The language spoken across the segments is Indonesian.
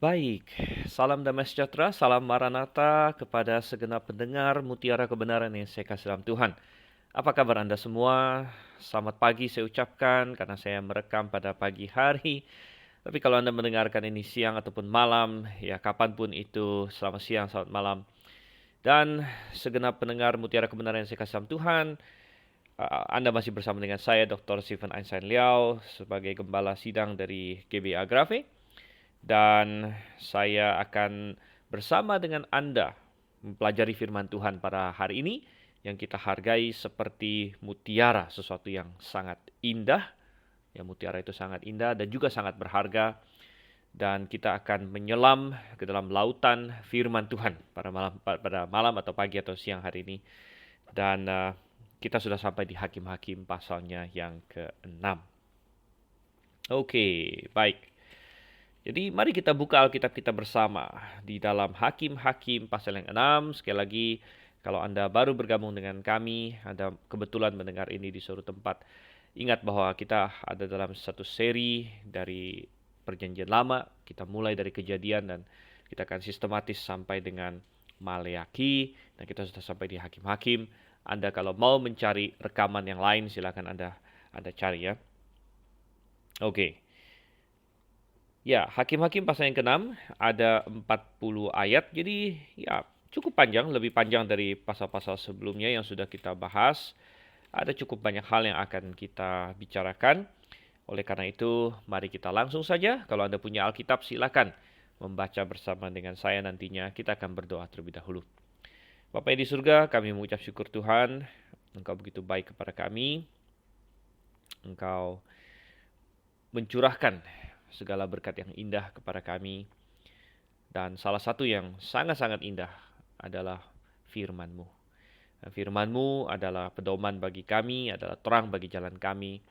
Baik, salam damai sejahtera, salam Maranatha kepada segenap pendengar mutiara kebenaran yang saya kasih dalam Tuhan. Apa kabar Anda semua? Selamat pagi saya ucapkan karena saya merekam pada pagi hari. Tapi kalau Anda mendengarkan ini siang ataupun malam, ya kapanpun itu, selamat siang, selamat malam. Dan segenap pendengar mutiara kebenaran yang saya kasih dalam Tuhan, Anda masih bersama dengan saya, Dr. Stephen Einstein Liao, sebagai Gembala Sidang dari GBA Agrave. Dan saya akan bersama dengan Anda mempelajari firman Tuhan pada hari ini yang kita hargai seperti mutiara, sesuatu yang sangat indah. Ya, mutiara itu sangat indah dan juga sangat berharga. Dan kita akan menyelam ke dalam lautan firman Tuhan pada malam atau pagi atau siang hari ini. Dan kita sudah sampai di Hakim-Hakim pasalnya yang ke-6. Oke, baik. Jadi mari kita buka Alkitab kita bersama di dalam Hakim-Hakim pasal yang 6. Sekali lagi, kalau Anda baru bergabung dengan kami, Anda kebetulan mendengar ini di suatu tempat, ingat bahwa kita ada dalam satu seri dari Perjanjian Lama. Kita mulai dari Kejadian dan kita akan sistematis sampai dengan Maleaki, dan kita sudah sampai di Hakim-Hakim. Anda kalau mau mencari rekaman yang lain, silakan Anda cari ya. Oke. Ya, Hakim-Hakim pasal yang ke-6 ada 40 ayat. Jadi ya cukup panjang, lebih panjang dari pasal-pasal sebelumnya yang sudah kita bahas. Ada cukup banyak hal yang akan kita bicarakan. Oleh karena itu, mari kita langsung saja. Kalau Anda punya Alkitab, silakan membaca bersama dengan saya nantinya. Kita akan berdoa terlebih dahulu. Bapa yang di surga, kami mengucap syukur Tuhan. Engkau begitu baik kepada kami. Engkau mencurahkan segala berkat yang indah kepada kami. Dan salah satu yang sangat-sangat indah adalah firman-Mu. Firman-Mu adalah pedoman bagi kami, adalah terang bagi jalan kami.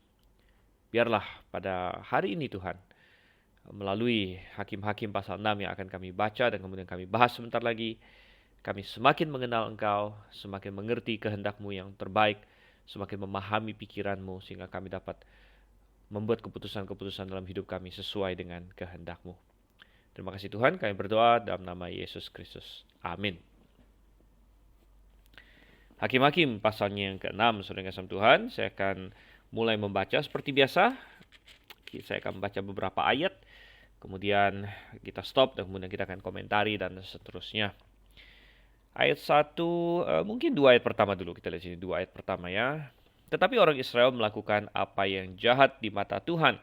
Biarlah pada hari ini Tuhan, melalui Hakim-Hakim pasal 6 yang akan kami baca dan kemudian kami bahas sebentar lagi, kami semakin mengenal Engkau, semakin mengerti kehendak-Mu yang terbaik, semakin memahami pikiran-Mu sehingga kami dapat membuat keputusan-keputusan dalam hidup kami sesuai dengan kehendak-Mu. Terima kasih Tuhan, kami berdoa dalam nama Yesus Kristus. Amin. Hakim-Hakim pasalnya yang ke-6, saudara kasih Tuhan. Saya akan mulai membaca seperti biasa. Saya akan membaca beberapa ayat, kemudian kita stop, dan kemudian kita akan komentari dan seterusnya. Ayat 1, mungkin 2 ayat pertama dulu. Kita lihat sini 2 ayat pertama ya. Tetapi orang Israel melakukan apa yang jahat di mata Tuhan.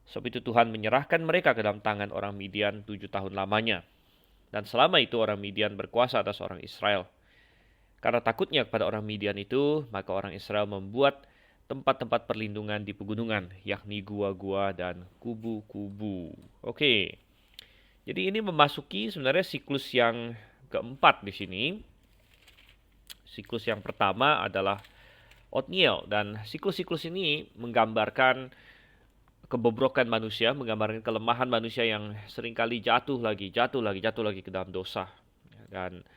Sebab itu Tuhan menyerahkan mereka ke dalam tangan orang Midian 7 tahun lamanya. Dan selama itu orang Midian berkuasa atas orang Israel. Karena takutnya kepada orang Midian itu, maka orang Israel membuat tempat-tempat perlindungan di pegunungan, yakni gua-gua dan kubu-kubu. Oke. Jadi ini memasuki sebenarnya siklus yang keempat di sini. Siklus yang pertama adalah Otniel, dan siklus-siklus ini menggambarkan kebobrokan manusia, menggambarkan kelemahan manusia yang seringkali jatuh lagi ke dalam dosa. Dan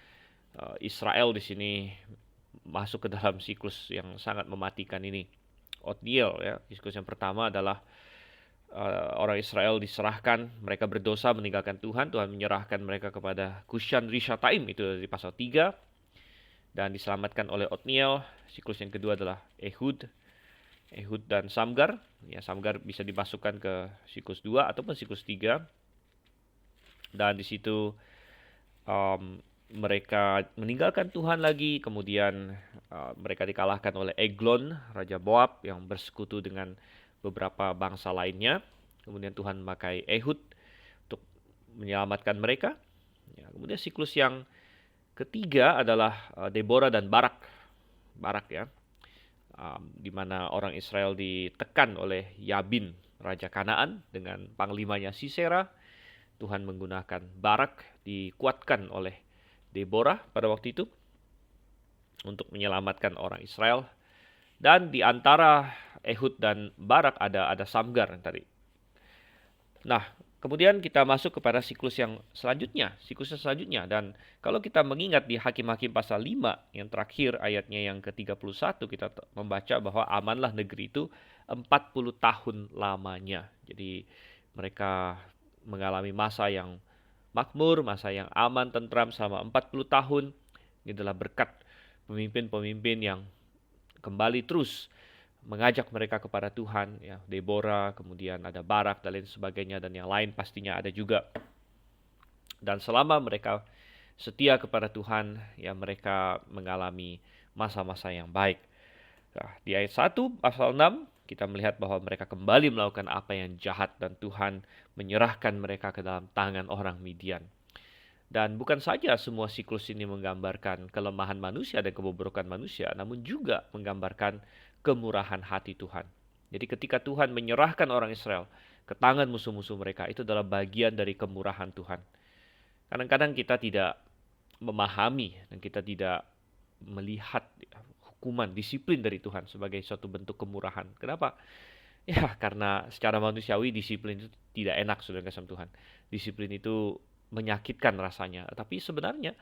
Israel di sini masuk ke dalam siklus yang sangat mematikan ini. Otniel ya, siklus yang pertama adalah orang Israel diserahkan, mereka berdosa meninggalkan Tuhan, Tuhan menyerahkan mereka kepada Kushan Rishataim, itu dari pasal 3. Dan diselamatkan oleh Otniel. Siklus yang kedua adalah Ehud dan Samgar. Ya, Samgar bisa dimasukkan ke siklus 2 ataupun siklus 3. Dan di situ mereka meninggalkan Tuhan lagi. Kemudian mereka dikalahkan oleh Eglon, Raja Moab, yang bersekutu dengan beberapa bangsa lainnya. Kemudian Tuhan memakai Ehud untuk menyelamatkan mereka. Ya, kemudian siklus yang ketiga adalah Deborah dan Barak ya, di mana orang Israel ditekan oleh Yabin, Raja Kanaan, dengan panglimanya Sisera. Tuhan menggunakan Barak, dikuatkan oleh Deborah pada waktu itu untuk menyelamatkan orang Israel. Dan di antara Ehud dan Barak ada Samgar tadi. Nah, kemudian kita masuk kepada siklus yang selanjutnya. Dan kalau kita mengingat di Hakim-Hakim pasal 5 yang terakhir ayatnya yang ke-31, kita membaca bahwa amanlah negeri itu 40 tahun lamanya. Jadi mereka mengalami masa yang makmur, masa yang aman, tentram selama 40 tahun. Ini adalah berkat pemimpin-pemimpin yang kembali terus mengajak mereka kepada Tuhan, ya, Deborah, kemudian ada Barak dan lain sebagainya, dan yang lain pastinya ada juga. Dan selama mereka setia kepada Tuhan, ya mereka mengalami masa-masa yang baik. Nah, di ayat 1 pasal 6 kita melihat bahwa mereka kembali melakukan apa yang jahat dan Tuhan menyerahkan mereka ke dalam tangan orang Midian. Dan bukan saja semua siklus ini menggambarkan kelemahan manusia dan kebobrokan manusia, namun juga menggambarkan kemurahan hati Tuhan. Jadi ketika Tuhan menyerahkan orang Israel ke tangan musuh-musuh mereka, itu adalah bagian dari kemurahan Tuhan. Kadang-kadang kita tidak memahami dan kita tidak melihat hukuman, disiplin dari Tuhan sebagai suatu bentuk kemurahan. Kenapa? Ya, karena secara manusiawi disiplin itu tidak enak, saudara kasih Tuhan. Disiplin itu menyakitkan rasanya. Tapi sebenarnya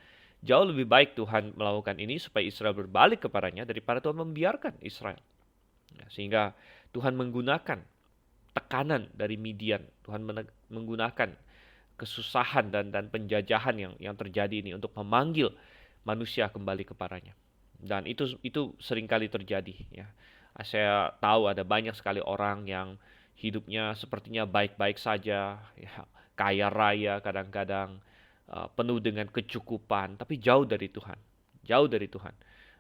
jauh lebih baik Tuhan melakukan ini supaya Israel berbalik kepadanya daripada Tuhan membiarkan Israel. Ya, sehingga Tuhan menggunakan tekanan dari Midian, Tuhan menggunakan kesusahan dan penjajahan yang terjadi ini untuk memanggil manusia kembali kepadanya. Dan itu seringkali terjadi, ya. Saya tahu ada banyak sekali orang yang hidupnya sepertinya baik-baik saja, ya, kaya raya kadang-kadang, penuh dengan kecukupan, tapi jauh dari Tuhan, jauh dari Tuhan.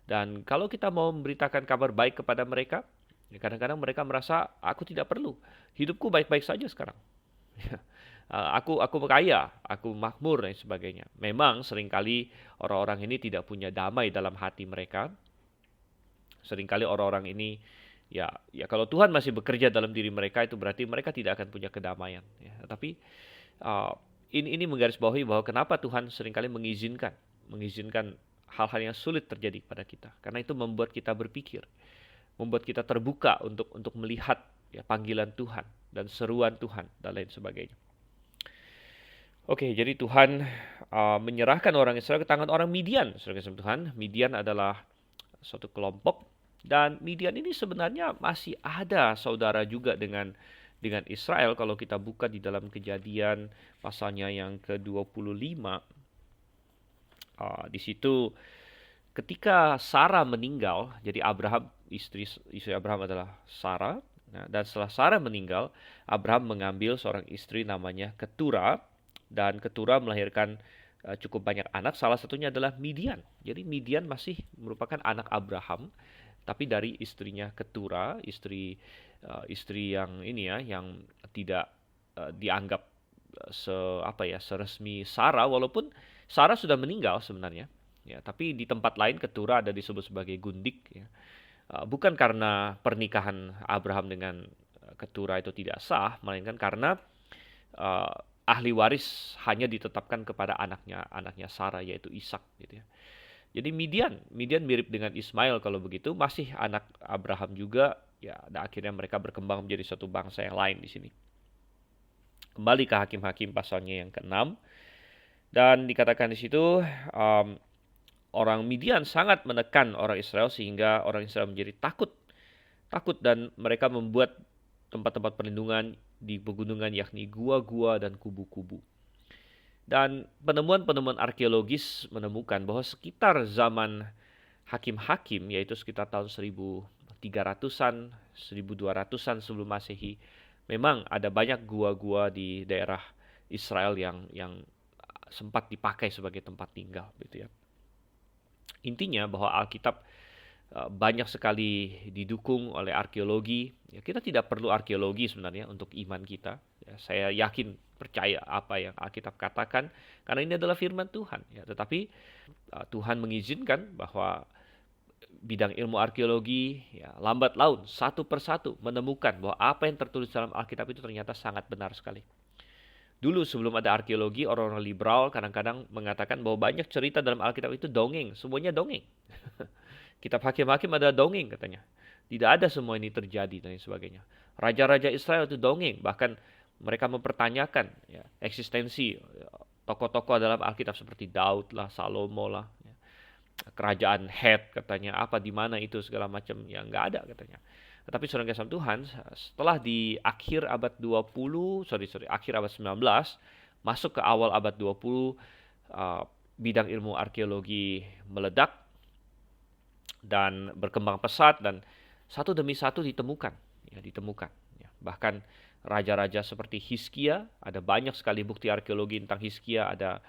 Dan kalau kita mau memberitakan kabar baik kepada mereka, ya kadang-kadang mereka merasa aku tidak perlu, hidupku baik-baik saja sekarang. Aku kaya, aku makmur dan sebagainya. Memang seringkali orang-orang ini tidak punya damai dalam hati mereka. Seringkali orang-orang ini ya kalau Tuhan masih bekerja dalam diri mereka, itu berarti mereka tidak akan punya kedamaian. Ya. Tapi ini menggarisbawahi bahwa kenapa Tuhan seringkali mengizinkan hal-hal yang sulit terjadi pada kita. Karena itu membuat kita berpikir, membuat kita terbuka untuk melihat, ya, panggilan Tuhan dan seruan Tuhan dan lain sebagainya. Oke, jadi Tuhan menyerahkan orang Israel ke tangan orang Midian. Saudara Tuhan, Midian adalah suatu kelompok, dan Midian ini sebenarnya masih ada saudara juga dengan Israel. Kalau kita buka di dalam Kejadian pasalnya yang ke-25, di situ ketika Sarah meninggal, jadi istri Abraham adalah Sarah. Nah, dan setelah Sarah meninggal, Abraham mengambil seorang istri namanya Ketura. Dan Ketura melahirkan cukup banyak anak, salah satunya adalah Midian. Jadi Midian masih merupakan anak Abraham, tapi dari istrinya Ketura, istri yang ini, ya, yang tidak dianggap seresmi Sarah, walaupun Sarah sudah meninggal sebenarnya. Ya, tapi di tempat lain Ketura ada disebut sebagai gundik. Ya. Bukan karena pernikahan Abraham dengan Ketura itu tidak sah, melainkan karena ahli waris hanya ditetapkan kepada anaknya Sarah, yaitu Ishak, gitu ya. Jadi Midian mirip dengan Ismail kalau begitu, masih anak Abraham juga, ya. Dan akhirnya mereka berkembang menjadi suatu bangsa yang lain di sini. Kembali ke Hakim-Hakim pasalnya yang ke-6, dan dikatakan di situ orang Midian sangat menekan orang Israel sehingga orang Israel menjadi takut dan mereka membuat tempat-tempat perlindungan di pegunungan, yakni gua-gua dan kubu-kubu. Dan penemuan-penemuan arkeologis menemukan bahwa sekitar zaman hakim-hakim, yaitu sekitar tahun 1300-an, 1200-an sebelum Masehi, memang ada banyak gua-gua di daerah Israel yang sempat dipakai sebagai tempat tinggal, gitu ya. Intinya bahwa Alkitab banyak sekali didukung oleh arkeologi. Ya, kita tidak perlu arkeologi sebenarnya untuk iman kita. Ya, saya yakin, percaya apa yang Alkitab katakan, karena ini adalah firman Tuhan. Ya, tetapi Tuhan mengizinkan bahwa bidang ilmu arkeologi, ya, lambat laun satu persatu menemukan bahwa apa yang tertulis dalam Alkitab itu ternyata sangat benar sekali. Dulu sebelum ada arkeologi, orang-orang liberal kadang-kadang mengatakan bahwa banyak cerita dalam Alkitab itu dongeng, semuanya dongeng. Kitab Hakim-Hakim ada dongeng katanya. Tidak ada semua ini terjadi dan sebagainya. Raja-raja Israel itu dongeng. Bahkan mereka mempertanyakan, ya, eksistensi tokoh-tokoh dalam Alkitab seperti Daud lah, Salomo lah. Ya. Kerajaan Het katanya, apa di mana itu segala macam. Ya nggak ada katanya. Tetapi saudara kasih Tuhan, setelah di akhir abad 20, akhir abad 19, masuk ke awal abad 20, bidang ilmu arkeologi meledak dan berkembang pesat, dan satu demi satu ditemukan, ya. Bahkan raja-raja seperti Hizkia, ada banyak sekali bukti arkeologi tentang Hizkia, ada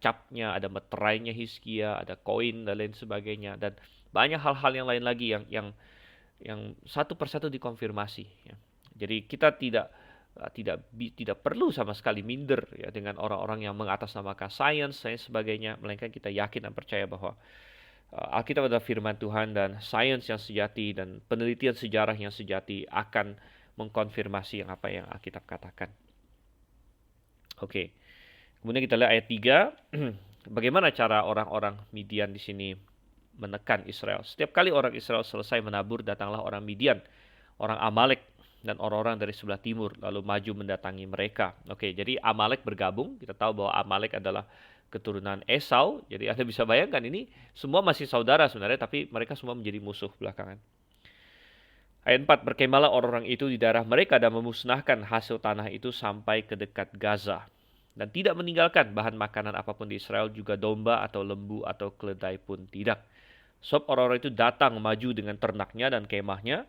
capnya, ada meterainya Hizkia, ada koin dan lain sebagainya, dan banyak hal-hal yang lain lagi yang satu persatu dikonfirmasi, ya. Jadi kita tidak perlu sama sekali minder, ya, dengan orang-orang yang mengatasnamakan sains dan sebagainya, melainkan kita yakin dan percaya bahwa Alkitab adalah firman Tuhan, dan sains yang sejati dan penelitian sejarah yang sejati akan mengkonfirmasi apa yang Alkitab katakan. Oke. Kemudian kita lihat ayat 3. Bagaimana cara orang-orang Midian di sini menekan Israel? Setiap kali orang Israel selesai menabur, datanglah orang Midian, orang Amalek, dan orang-orang dari sebelah timur, lalu maju mendatangi mereka. Oke, jadi Amalek bergabung. Kita tahu bahwa Amalek adalah keturunan Esau. Jadi Anda bisa bayangkan, ini semua masih saudara sebenarnya, tapi mereka semua menjadi musuh belakangan. Ayat 4, berkemahlah orang-orang itu di daerah mereka dan memusnahkan hasil tanah itu sampai ke dekat Gaza. Dan tidak meninggalkan bahan makanan apapun di Israel, juga domba atau lembu atau keledai pun tidak. Sebab orang-orang itu datang maju dengan ternaknya dan kemahnya,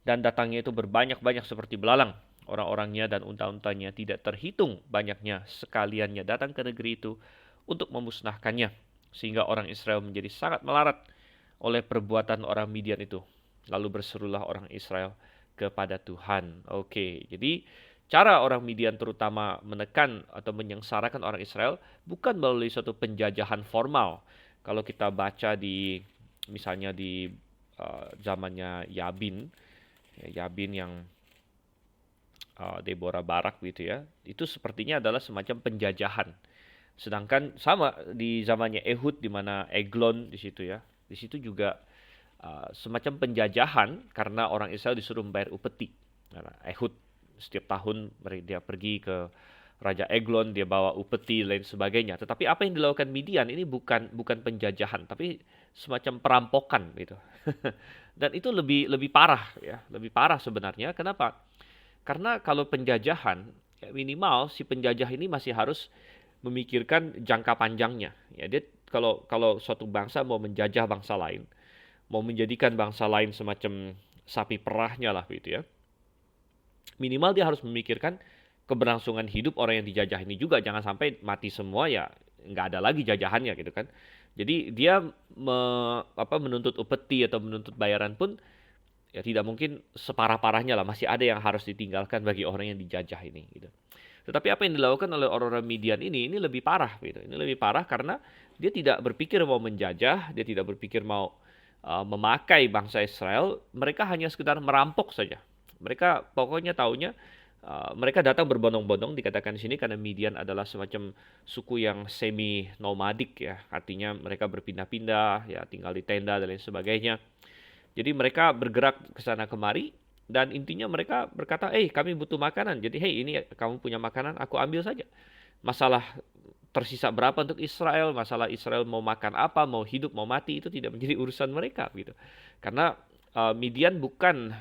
dan datangnya itu berbanyak-banyak seperti belalang. Orang-orangnya dan unta-untanya tidak terhitung banyaknya, sekaliannya datang ke negeri itu untuk memusnahkannya. Sehingga orang Israel menjadi sangat melarat oleh perbuatan orang Midian itu. Lalu berserulah orang Israel kepada Tuhan. Oke, jadi cara orang Midian terutama menekan atau menyengsarakan orang Israel bukan melalui suatu penjajahan formal. Kalau kita baca misalnya di zamannya Yabin yang Deborah Barak gitu ya, itu sepertinya adalah semacam penjajahan. Sedangkan sama di zamannya Ehud, di mana Eglon di situ ya, di situ juga semacam penjajahan karena orang Israel disuruh membayar upeti. Karena Ehud setiap tahun dia pergi ke Raja Eglon, dia bawa upeti lain sebagainya. Tetapi apa yang dilakukan Midian ini bukan penjajahan, tapi semacam perampokan gitu. Dan itu lebih parah ya, lebih parah sebenarnya. Kenapa? Karena kalau penjajahan, ya minimal si penjajah ini masih harus memikirkan jangka panjangnya. Ya, dia kalau suatu bangsa mau menjajah bangsa lain, mau menjadikan bangsa lain semacam sapi perahnya lah gitu ya. Minimal dia harus memikirkan keberlangsungan hidup orang yang dijajah ini juga, jangan sampai mati semua ya nggak ada lagi jajahannya gitu kan. Jadi dia menuntut upeti atau menuntut bayaran pun ya tidak mungkin separah-parahnya lah, masih ada yang harus ditinggalkan bagi orang yang dijajah ini gitu. Tetapi apa yang dilakukan oleh orang-orang Midian ini lebih parah gitu. Ini lebih parah karena dia tidak berpikir mau menjajah, dia tidak berpikir mau memakai bangsa Israel, mereka hanya sekedar merampok saja. Mereka pokoknya taunya mereka datang berbondong-bondong, dikatakan di sini karena Midian adalah semacam suku yang semi nomadik ya, artinya mereka berpindah-pindah ya, tinggal di tenda dan lain sebagainya. Jadi mereka bergerak ke sana kemari, dan intinya mereka berkata, kami butuh makanan. Jadi ini kamu punya makanan, aku ambil saja. Masalah tersisa berapa untuk Israel, masalah Israel mau makan apa, mau hidup, mau mati, itu tidak menjadi urusan mereka gitu. Karena Midian bukan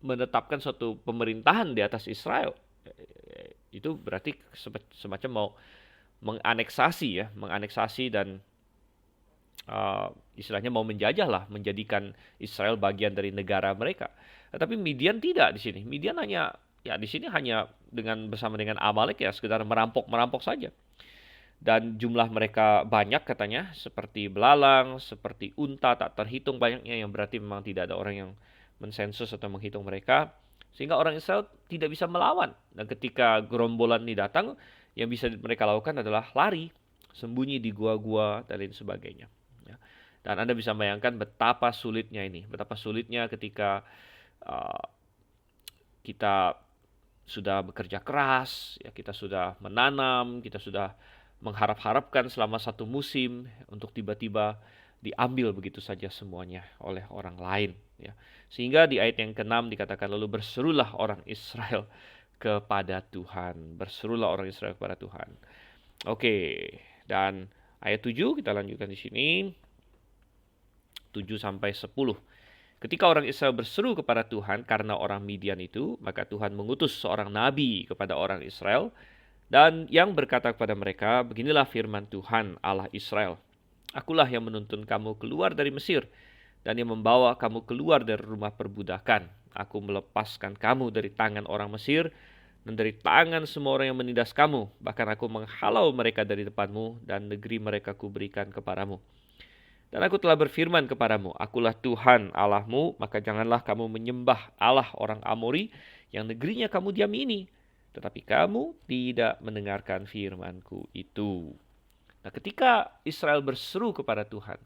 menetapkan suatu pemerintahan di atas Israel. Itu berarti semacam mau menganeksasi dan istilahnya mau menjajah lah, menjadikan Israel bagian dari negara mereka. Tetapi Midian tidak di sini. Midian di sini hanya bersama dengan Amalek ya sekedar merampok saja. Dan jumlah mereka banyak katanya, seperti belalang, seperti unta tak terhitung banyaknya, yang berarti memang tidak ada orang yang mensensus atau menghitung mereka, sehingga orang Israel tidak bisa melawan. Dan ketika gerombolan ini datang, yang bisa mereka lakukan adalah lari, sembunyi di gua-gua dan lain sebagainya. Dan Anda bisa bayangkan betapa sulitnya ketika kita sudah bekerja keras, ya kita sudah menanam, kita sudah mengharap-harapkan selama satu musim untuk tiba-tiba diambil begitu saja semuanya oleh orang lain. Ya. Sehingga di ayat yang ke-6 dikatakan, lalu berserulah orang Israel kepada Tuhan. Berserulah orang Israel kepada Tuhan. Oke, dan ayat 7 kita lanjutkan di sini. 7-10. Ketika orang Israel berseru kepada Tuhan karena orang Midian itu, maka Tuhan mengutus seorang nabi kepada orang Israel Dan yang berkata kepada mereka, beginilah firman Tuhan Allah Israel. Akulah yang menuntun kamu keluar dari Mesir, dan yang membawa kamu keluar dari rumah perbudakan. Aku melepaskan kamu dari tangan orang Mesir, dan dari tangan semua orang yang menindas kamu. Bahkan aku menghalau mereka dari depanmu, dan negeri mereka kuberikan kepadamu. Dan aku telah berfirman kepadamu, akulah Tuhan Allahmu, maka janganlah kamu menyembah Allah orang Amori, yang negerinya kamu diami ini. Tetapi kamu tidak mendengarkan firman-Ku itu. Nah, ketika Israel berseru kepada Tuhan,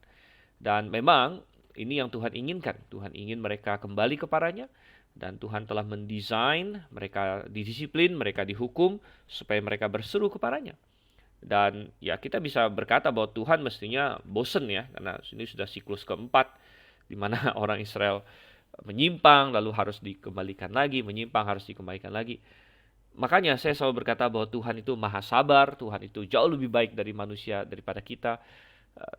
dan memang ini yang Tuhan inginkan. Tuhan ingin mereka kembali kepadanya, dan Tuhan telah mendesain mereka didisiplin, mereka dihukum, supaya mereka berseru kepadanya. Dan ya kita bisa berkata bahwa Tuhan mestinya bosen ya, karena ini sudah siklus keempat, di mana orang Israel menyimpang, lalu harus dikembalikan lagi, menyimpang, harus dikembalikan lagi. Makanya saya selalu berkata bahwa Tuhan itu maha sabar, Tuhan itu jauh lebih baik dari manusia, daripada kita.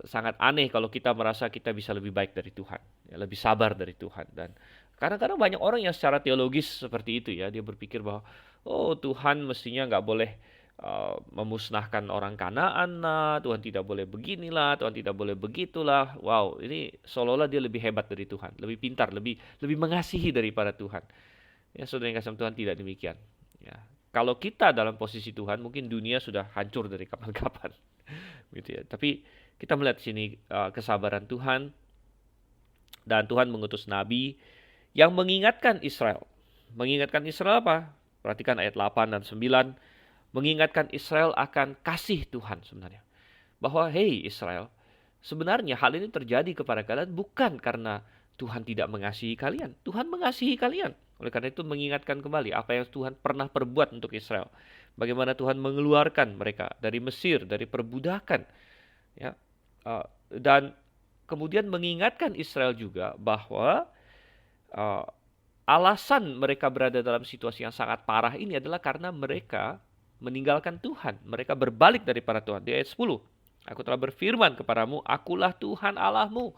Sangat aneh kalau kita merasa kita bisa lebih baik dari Tuhan, ya, lebih sabar dari Tuhan. Dan kadang-kadang banyak orang yang secara teologis seperti itu ya, dia berpikir bahwa oh Tuhan mestinya nggak boleh memusnahkan orang Kanaan lah, Tuhan tidak boleh beginilah, Tuhan tidak boleh begitulah. Wow, ini seolah-olah dia lebih hebat dari Tuhan, lebih pintar, lebih mengasihi daripada Tuhan. Ya, saudara yang kasih Tuhan, tidak demikian. Ya, kalau kita dalam posisi Tuhan, mungkin dunia sudah hancur dari kapan-kapan, gitu ya. Tapi kita melihat di sini kesabaran Tuhan, dan Tuhan mengutus nabi yang mengingatkan Israel. Mengingatkan Israel apa? Perhatikan ayat 8 dan 9. Mengingatkan Israel akan kasih Tuhan sebenarnya. Bahwa hey Israel, sebenarnya hal ini terjadi kepada kalian bukan karena Tuhan tidak mengasihi kalian. Tuhan mengasihi kalian. Oleh karena itu mengingatkan kembali apa yang Tuhan pernah perbuat untuk Israel. Bagaimana Tuhan mengeluarkan mereka dari Mesir, dari perbudakan. Ya, dan kemudian mengingatkan Israel juga bahwa alasan mereka berada dalam situasi yang sangat parah ini adalah karena mereka meninggalkan Tuhan. Mereka berbalik daripada Tuhan. Di ayat 10. Aku telah berfirman kepadamu, akulah Tuhan Allahmu.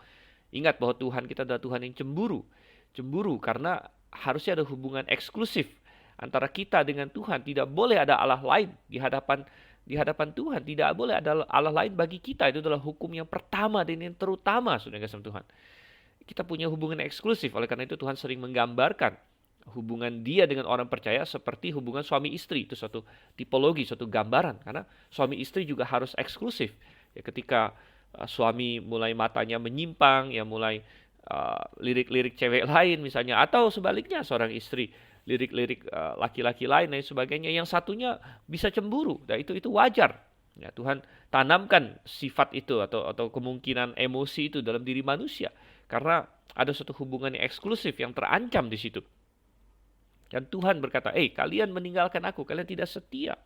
Ingat bahwa Tuhan kita adalah Tuhan yang cemburu. Cemburu karena harusnya ada hubungan eksklusif antara kita dengan Tuhan. Tidak boleh ada Allah lain di hadapan Tuhan. Tidak boleh ada Allah lain bagi kita. Itu adalah hukum yang pertama dan yang terutama, saudara kasih Tuhan. Kita punya hubungan eksklusif. Oleh karena itu Tuhan sering menggambarkan hubungan dia dengan orang percaya seperti hubungan suami istri. Itu suatu tipologi, suatu gambaran. Karena suami istri juga harus eksklusif. Ya, ketika suami mulai matanya menyimpang, ya mulai lirik-lirik cewek lain misalnya, atau sebaliknya seorang istri lirik-lirik laki-laki lain dan sebagainya, yang satunya bisa cemburu. Dan itu wajar. Ya, Tuhan tanamkan sifat itu atau kemungkinan emosi itu dalam diri manusia karena ada suatu hubungan yang eksklusif yang terancam di situ. Dan Tuhan berkata, kalian meninggalkan aku, kalian tidak setia.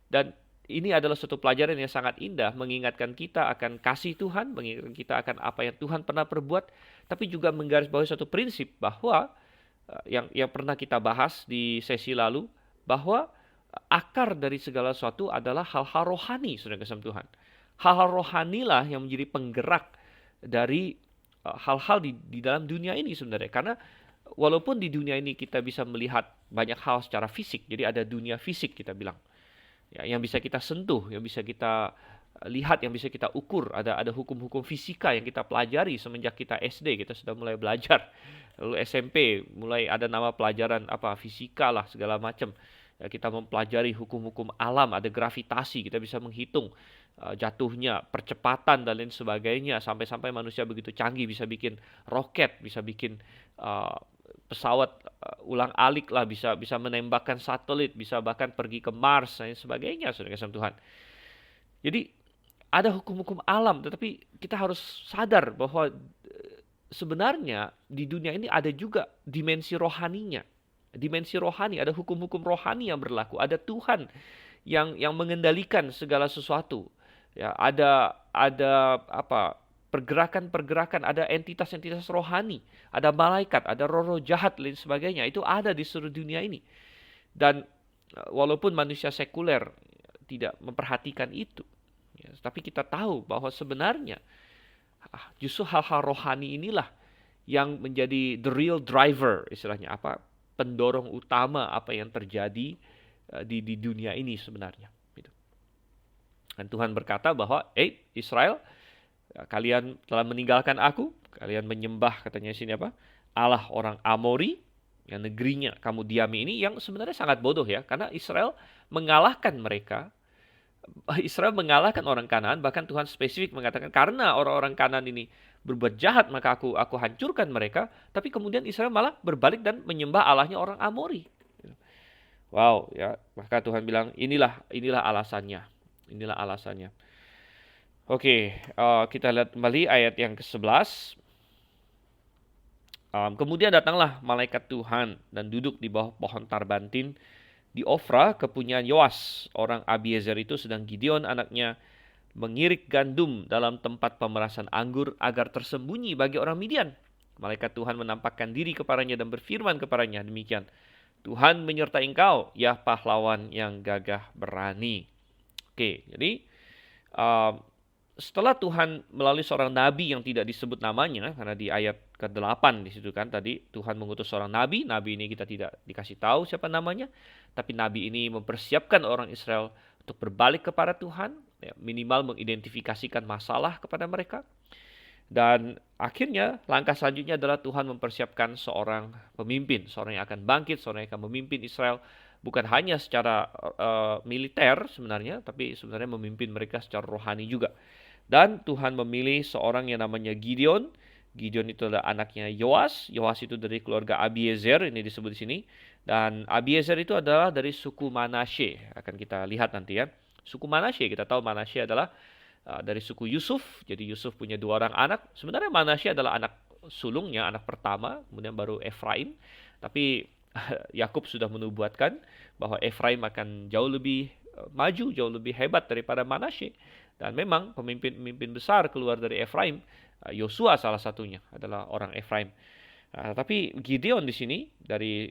Dan ini adalah suatu pelajaran yang sangat indah, mengingatkan kita akan kasih Tuhan, mengingatkan kita akan apa yang Tuhan pernah perbuat, tapi juga menggarisbawahi suatu prinsip bahwa yang pernah kita bahas di sesi lalu, bahwa akar dari segala sesuatu adalah hal-hal rohani, saudara kasih Tuhan. Hal-hal rohanilah yang menjadi penggerak dari hal-hal di dalam dunia ini sebenarnya. Karena walaupun di dunia ini kita bisa melihat banyak hal secara fisik, jadi ada dunia fisik kita bilang, ya, yang bisa kita sentuh, yang bisa kita lihat, yang bisa kita ukur. Ada hukum-hukum fisika yang kita pelajari semenjak kita SD, kita sudah mulai belajar. Lalu SMP mulai ada nama pelajaran fisika lah segala macam. Ya, kita mempelajari hukum-hukum alam, ada gravitasi, kita bisa menghitung jatuhnya, percepatan dan lain sebagainya, sampai-sampai manusia begitu canggih bisa bikin roket, bisa bikin pesawat ulang-alik lah, bisa menembakkan satelit, bisa bahkan pergi ke Mars dan sebagainya, saudara kasih Tuhan. Jadi ada hukum-hukum alam, tetapi kita harus sadar bahwa sebenarnya di dunia ini ada juga dimensi rohaninya. Dimensi rohani, ada hukum-hukum rohani yang berlaku, ada Tuhan yang mengendalikan segala sesuatu. Ya, ada pergerakan-pergerakan, ada entitas-entitas rohani, ada malaikat, ada roh-roh jahat dan sebagainya. Itu ada di seluruh dunia ini. Dan walaupun manusia sekuler tidak memperhatikan itu, ya, tapi kita tahu bahwa sebenarnya justru hal-hal rohani inilah yang menjadi the real driver, istilahnya pendorong utama apa yang terjadi di dunia ini sebenarnya. Gitu. Dan Tuhan berkata bahwa, Israel, kalian telah meninggalkan aku, kalian menyembah, katanya sini apa? Allah orang Amori, yang negerinya kamu diami ini, yang sebenarnya sangat bodoh ya, karena Israel mengalahkan mereka. Israel mengalahkan orang Kanaan, bahkan Tuhan spesifik mengatakan karena orang-orang Kanaan ini berbuat jahat maka aku hancurkan mereka, tapi kemudian Israel malah berbalik dan menyembah Allahnya orang Amori. Wow, ya, maka Tuhan bilang inilah alasannya. Inilah alasannya. Oke, kita lihat kembali ayat yang ke-11. Kemudian datanglah malaikat Tuhan dan duduk di bawah pohon tarbantin di Ofra, kepunyaan Yoas, orang Abiezer itu, sedang Gideon anaknya mengirik gandum dalam tempat pemerasan anggur agar tersembunyi bagi orang Midian. Malaikat Tuhan menampakkan diri kepadanya dan berfirman kepadanya demikian, Tuhan menyertai engkau, ya pahlawan yang gagah berani. Oke, jadi setelah Tuhan melalui seorang nabi yang tidak disebut namanya, karena di ayat ke-8 di situ kan tadi Tuhan mengutus seorang nabi ini kita tidak dikasih tahu siapa namanya, tapi nabi ini mempersiapkan orang Israel untuk berbalik kepada Tuhan, ya, minimal mengidentifikasikan masalah kepada mereka. Dan akhirnya langkah selanjutnya adalah Tuhan mempersiapkan seorang pemimpin, seorang yang akan bangkit, seorang yang akan memimpin Israel, bukan hanya secara militer sebenarnya, tapi sebenarnya memimpin mereka secara rohani juga. Dan Tuhan memilih seorang yang namanya Gideon. Gideon itu adalah anaknya Yoas. Yoas itu dari keluarga Abiezer, ini disebut di sini. Dan Abiezer itu adalah dari suku Manasye. Akan kita lihat nanti ya. Suku Manasye, kita tahu Manasye adalah dari suku Yusuf. Jadi Yusuf punya 2 orang anak. Sebenarnya Manasye adalah anak sulungnya, anak pertama. Kemudian baru Efraim. Tapi Yakub sudah menubuatkan bahwa Efraim akan jauh lebih maju, jauh lebih hebat daripada Manasye. Dan memang pemimpin-pemimpin besar keluar dari Efraim, Yosua salah satunya adalah orang Efraim. Tapi Gideon di sini dari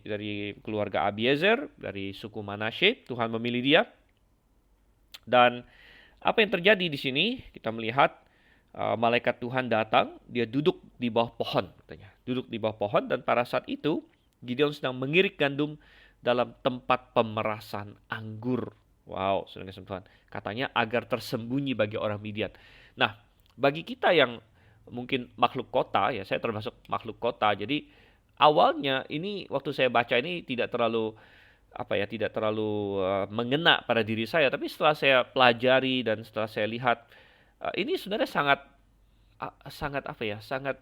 keluarga Abiezer, dari suku Manasye, Tuhan memilih dia. Dan apa yang terjadi di sini? Kita melihat malaikat Tuhan datang, dia duduk di bawah pohon, katanya. Duduk di bawah pohon, dan pada saat itu Gideon sedang mengirik gandum dalam tempat pemerasan anggur. Wow, saudara Tuhan. Katanya agar tersembunyi bagi orang Midian. Nah, bagi kita yang mungkin makhluk kota, ya saya termasuk makhluk kota. Jadi awalnya ini waktu saya baca ini tidak terlalu mengena pada diri saya. Tapi setelah saya pelajari dan setelah saya lihat, ini sebenarnya sangat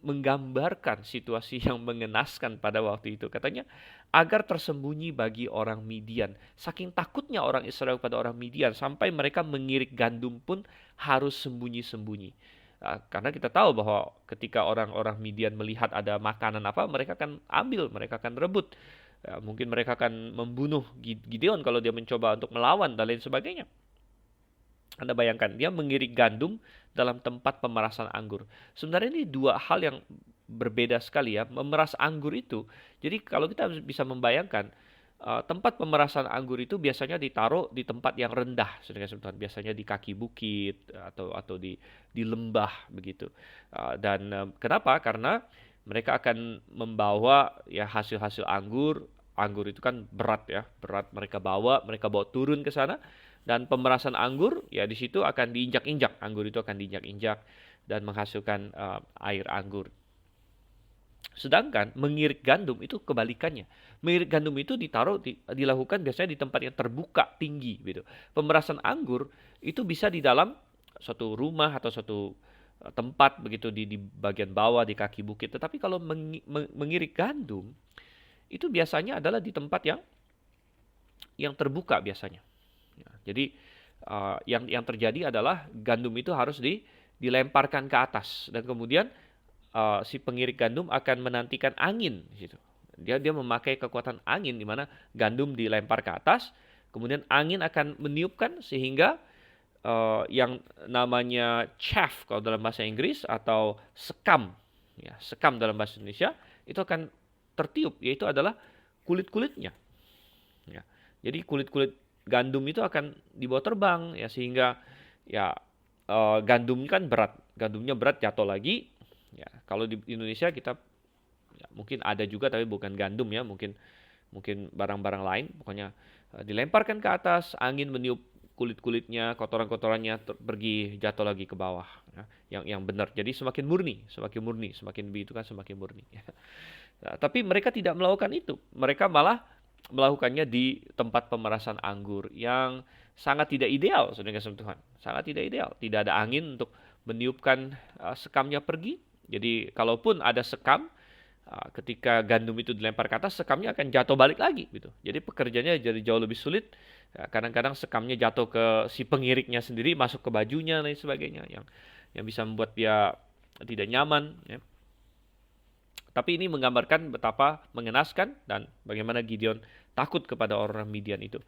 menggambarkan situasi yang mengenaskan pada waktu itu. Katanya agar tersembunyi bagi orang Midian. Saking takutnya orang Israel pada orang Midian sampai mereka mengirik gandum pun harus sembunyi-sembunyi. Karena kita tahu bahwa ketika orang-orang Midian melihat ada makanan apa, mereka akan ambil, mereka akan rebut. Mungkin mereka akan membunuh Gideon kalau dia mencoba untuk melawan dan lain sebagainya. Anda bayangkan, dia mengirik gandum dalam tempat pemerasan anggur. Sebenarnya ini 2 hal yang berbeda sekali ya. Memeras anggur itu, jadi kalau kita bisa membayangkan, tempat pemerasan anggur itu biasanya ditaruh di tempat yang rendah, biasanya di kaki bukit atau di lembah begitu. Dan kenapa? Karena mereka akan membawa ya hasil-hasil anggur. Anggur itu kan berat ya, berat mereka bawa turun ke sana. Dan pemerasan anggur, ya di situ akan diinjak-injak. Anggur itu akan diinjak-injak dan menghasilkan air anggur. Sedangkan mengirik gandum itu kebalikannya. Mengirik gandum itu dilakukan biasanya di tempat yang terbuka, tinggi gitu. Pemerasan anggur itu bisa di dalam suatu rumah atau suatu tempat begitu di bagian bawah, di kaki bukit. Tetapi kalau mengirik gandum, itu biasanya adalah di tempat yang terbuka biasanya. Ya, jadi yang terjadi adalah gandum itu harus dilemparkan ke atas, dan kemudian si pengirik gandum akan menantikan angin gitu. Dia memakai kekuatan angin di mana gandum dilempar ke atas, kemudian angin akan meniupkan sehingga yang namanya chaff kalau dalam bahasa Inggris atau sekam, ya, sekam dalam bahasa Indonesia itu akan tertiup, yaitu adalah kulit-kulitnya. Ya, jadi kulit-kulit gandum itu akan dibawa terbang ya, sehingga ya gandum kan berat, gandumnya berat jatuh lagi ya. Kalau di Indonesia kita ya, mungkin ada juga tapi bukan gandum ya, mungkin barang-barang lain, pokoknya dilemparkan ke atas, angin meniup kulit-kulitnya, kotoran-kotorannya pergi jatuh lagi ke bawah. Ya, yang benar. Jadi semakin murni, semakin begitu kan semakin murni. Nah, tapi mereka tidak melakukan itu. Mereka malah melakukannya di tempat pemerasan anggur yang sangat tidak ideal, saudara kasih Tuhan. Sangat tidak ideal. Tidak ada angin untuk meniupkan sekamnya pergi. Jadi kalaupun ada sekam, ketika gandum itu dilempar ke atas, sekamnya akan jatuh balik lagi gitu. Jadi pekerjaannya jadi jauh lebih sulit. Kadang-kadang sekamnya jatuh ke si pengiriknya sendiri, masuk ke bajunya dan lain sebagainya, yang bisa membuat dia tidak nyaman. Ya. Tapi ini menggambarkan betapa mengenaskan dan bagaimana Gideon takut kepada orang Midian itu.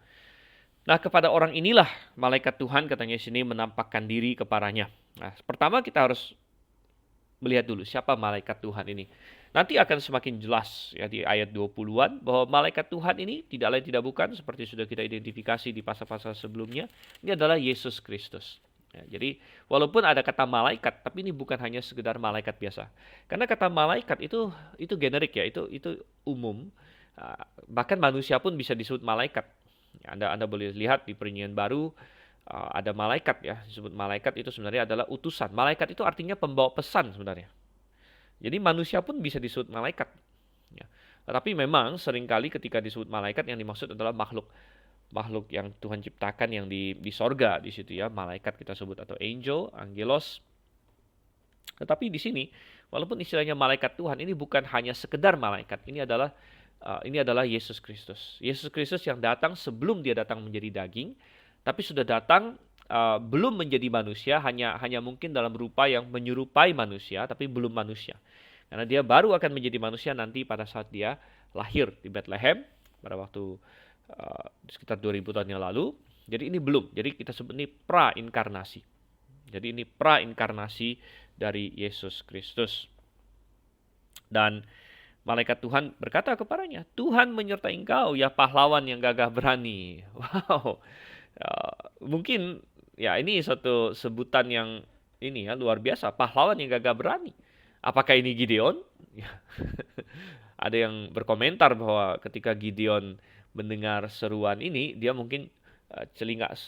Nah, kepada orang inilah malaikat Tuhan katanya sini menampakkan diri kepadanya. Nah, pertama kita harus melihat dulu siapa malaikat Tuhan ini. Nanti akan semakin jelas ya di ayat 20-an bahwa malaikat Tuhan ini tidak lain tidak bukan seperti sudah kita identifikasi di pasal-pasal sebelumnya, ini adalah Yesus Kristus. Ya, jadi walaupun ada kata malaikat, tapi ini bukan hanya sekedar malaikat biasa. Karena kata malaikat itu generik ya, itu umum. Bahkan manusia pun bisa disebut malaikat. Ya, Anda boleh lihat di Perjanjian Baru ada malaikat ya, disebut malaikat itu sebenarnya adalah utusan. Malaikat itu artinya pembawa pesan sebenarnya. Jadi manusia pun bisa disebut malaikat. Ya. Tetapi memang seringkali ketika disebut malaikat yang dimaksud adalah makhluk yang Tuhan ciptakan yang di sorga di situ ya, malaikat kita sebut atau angel, angelos. Tetapi di sini walaupun istilahnya malaikat Tuhan ini bukan hanya sekedar malaikat, ini adalah Yesus Kristus. Yesus Kristus yang datang sebelum dia datang menjadi daging, tapi sudah datang belum menjadi manusia, hanya mungkin dalam rupa yang menyerupai manusia, tapi belum manusia. Karena dia baru akan menjadi manusia nanti pada saat dia lahir di Bethlehem pada waktu sekitar 2000 tahun yang lalu. Jadi ini belum. Jadi kita sebut ini pra-inkarnasi. Jadi ini pra-inkarnasi dari Yesus Kristus. Dan malaikat Tuhan berkata kepadanya, Tuhan menyertai engkau ya pahlawan yang gagah berani. Wow. Mungkin ya ini suatu sebutan yang ini ya luar biasa, pahlawan yang gagah berani. Apakah ini Gideon? Ada yang berkomentar bahwa ketika Gideon mendengar seruan ini, dia mungkin celingak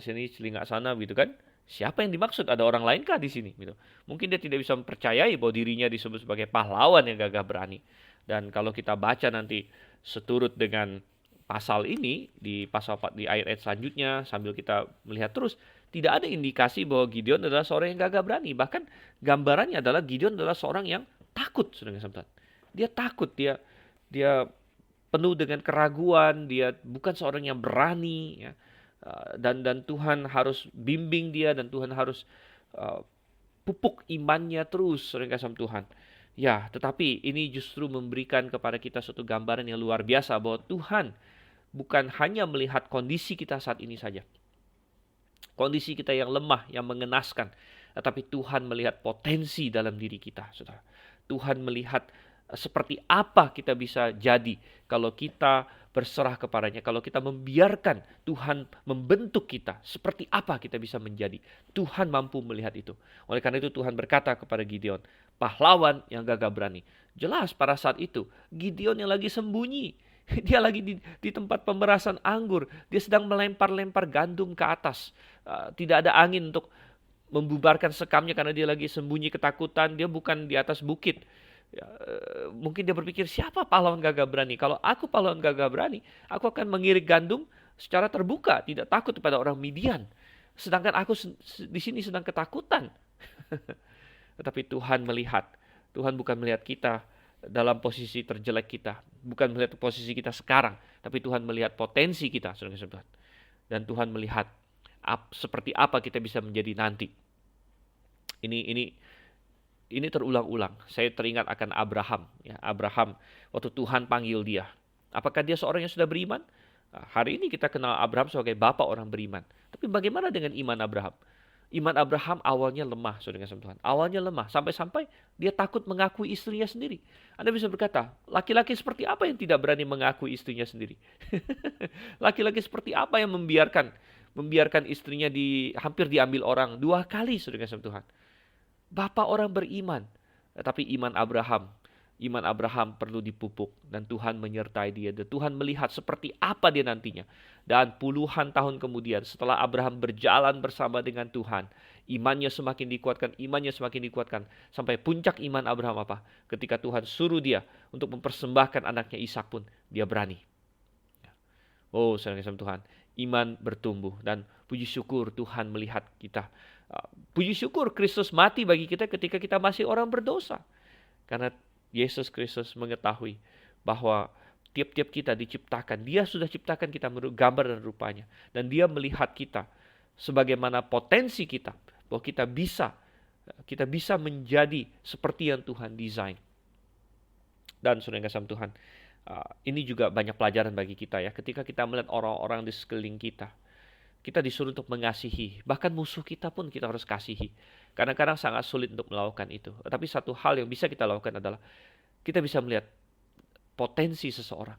sini, celingak sana gitu kan. Siapa yang dimaksud? Ada orang lainkah di sini? Gitu. Mungkin dia tidak bisa mempercayai bahwa dirinya disebut sebagai pahlawan yang gagah berani. Dan kalau kita baca nanti seturut dengan pasal ini di ayat-ayat selanjutnya sambil kita melihat terus, tidak ada indikasi bahwa Gideon adalah seorang yang gagah berani. Bahkan gambarannya adalah Gideon adalah seorang yang takut, saudara-saudara. Dia takut, dia penuh dengan keraguan, dia bukan seorang yang berani ya. Dan Tuhan harus bimbing dia, dan Tuhan harus pupuk imannya terus, saudara Tuhan. Ya, tetapi ini justru memberikan kepada kita suatu gambaran yang luar biasa bahwa Tuhan bukan hanya melihat kondisi kita saat ini saja. Kondisi kita yang lemah, yang mengenaskan. Tetapi Tuhan melihat potensi dalam diri kita, saudara. Tuhan melihat seperti apa kita bisa jadi kalau kita berserah kepadanya. Kalau kita membiarkan Tuhan membentuk kita, seperti apa kita bisa menjadi. Tuhan mampu melihat itu. Oleh karena itu Tuhan berkata kepada Gideon, pahlawan yang gagah berani. Jelas pada saat itu, Gideon yang lagi sembunyi. Dia lagi di tempat pemerasan anggur. Dia sedang melempar-lempar gandum ke atas. Tidak ada angin untuk membubarkan sekamnya karena dia lagi sembunyi ketakutan. Dia bukan di atas bukit. Ya, mungkin dia berpikir, siapa pahlawan gagah berani? Kalau aku pahlawan gagah berani, aku akan mengirik gandum secara terbuka. Tidak takut kepada orang Midian. Sedangkan aku di sini sedang ketakutan. Tetapi Tuhan melihat. Tuhan bukan melihat kita dalam posisi terjelek kita, bukan melihat posisi kita sekarang, tapi Tuhan melihat potensi kita, saudara-saudara. Dan Tuhan melihat seperti apa kita bisa menjadi nanti. Ini terulang-ulang. Saya teringat akan Abraham. Ya, Abraham waktu Tuhan panggil dia. Apakah dia seorang yang sudah beriman? Nah, hari ini kita kenal Abraham sebagai bapak orang beriman. Tapi bagaimana dengan iman Abraham? Iman Abraham awalnya lemah, saudara Tuhan. Awalnya lemah, sampai-sampai dia takut mengakui istrinya sendiri. Anda bisa berkata, laki-laki seperti apa yang tidak berani mengakui istrinya sendiri? Laki-laki seperti apa yang membiarkan istrinya hampir diambil orang 2 kali, saudara Tuhan. Bapak orang beriman. Tapi iman Abraham Iman Abraham perlu dipupuk dan Tuhan menyertai dia. Dan Tuhan melihat seperti apa dia nantinya. Dan puluhan tahun kemudian setelah Abraham berjalan bersama dengan Tuhan, imannya semakin dikuatkan. Sampai puncak iman Abraham apa? Ketika Tuhan suruh dia untuk mempersembahkan anaknya Ishak pun, dia berani. Oh, saudara kasih Tuhan, iman bertumbuh dan puji syukur Tuhan melihat kita. Puji syukur Kristus mati bagi kita ketika kita masih orang berdosa. Karena Yesus Kristus mengetahui bahwa tiap-tiap kita diciptakan, Dia sudah ciptakan kita menurut gambar dan rupanya. Dan Dia melihat kita sebagaimana potensi kita, bahwa kita bisa menjadi seperti yang Tuhan desain. Dan saudara yang kasih Tuhan, ini juga banyak pelajaran bagi kita ya. Ketika kita melihat orang-orang di sekeliling kita, kita disuruh untuk mengasihi. Bahkan musuh kita pun kita harus kasihi. Kadang-kadang sangat sulit untuk melakukan itu. Tapi satu hal yang bisa kita lakukan adalah kita bisa melihat potensi seseorang.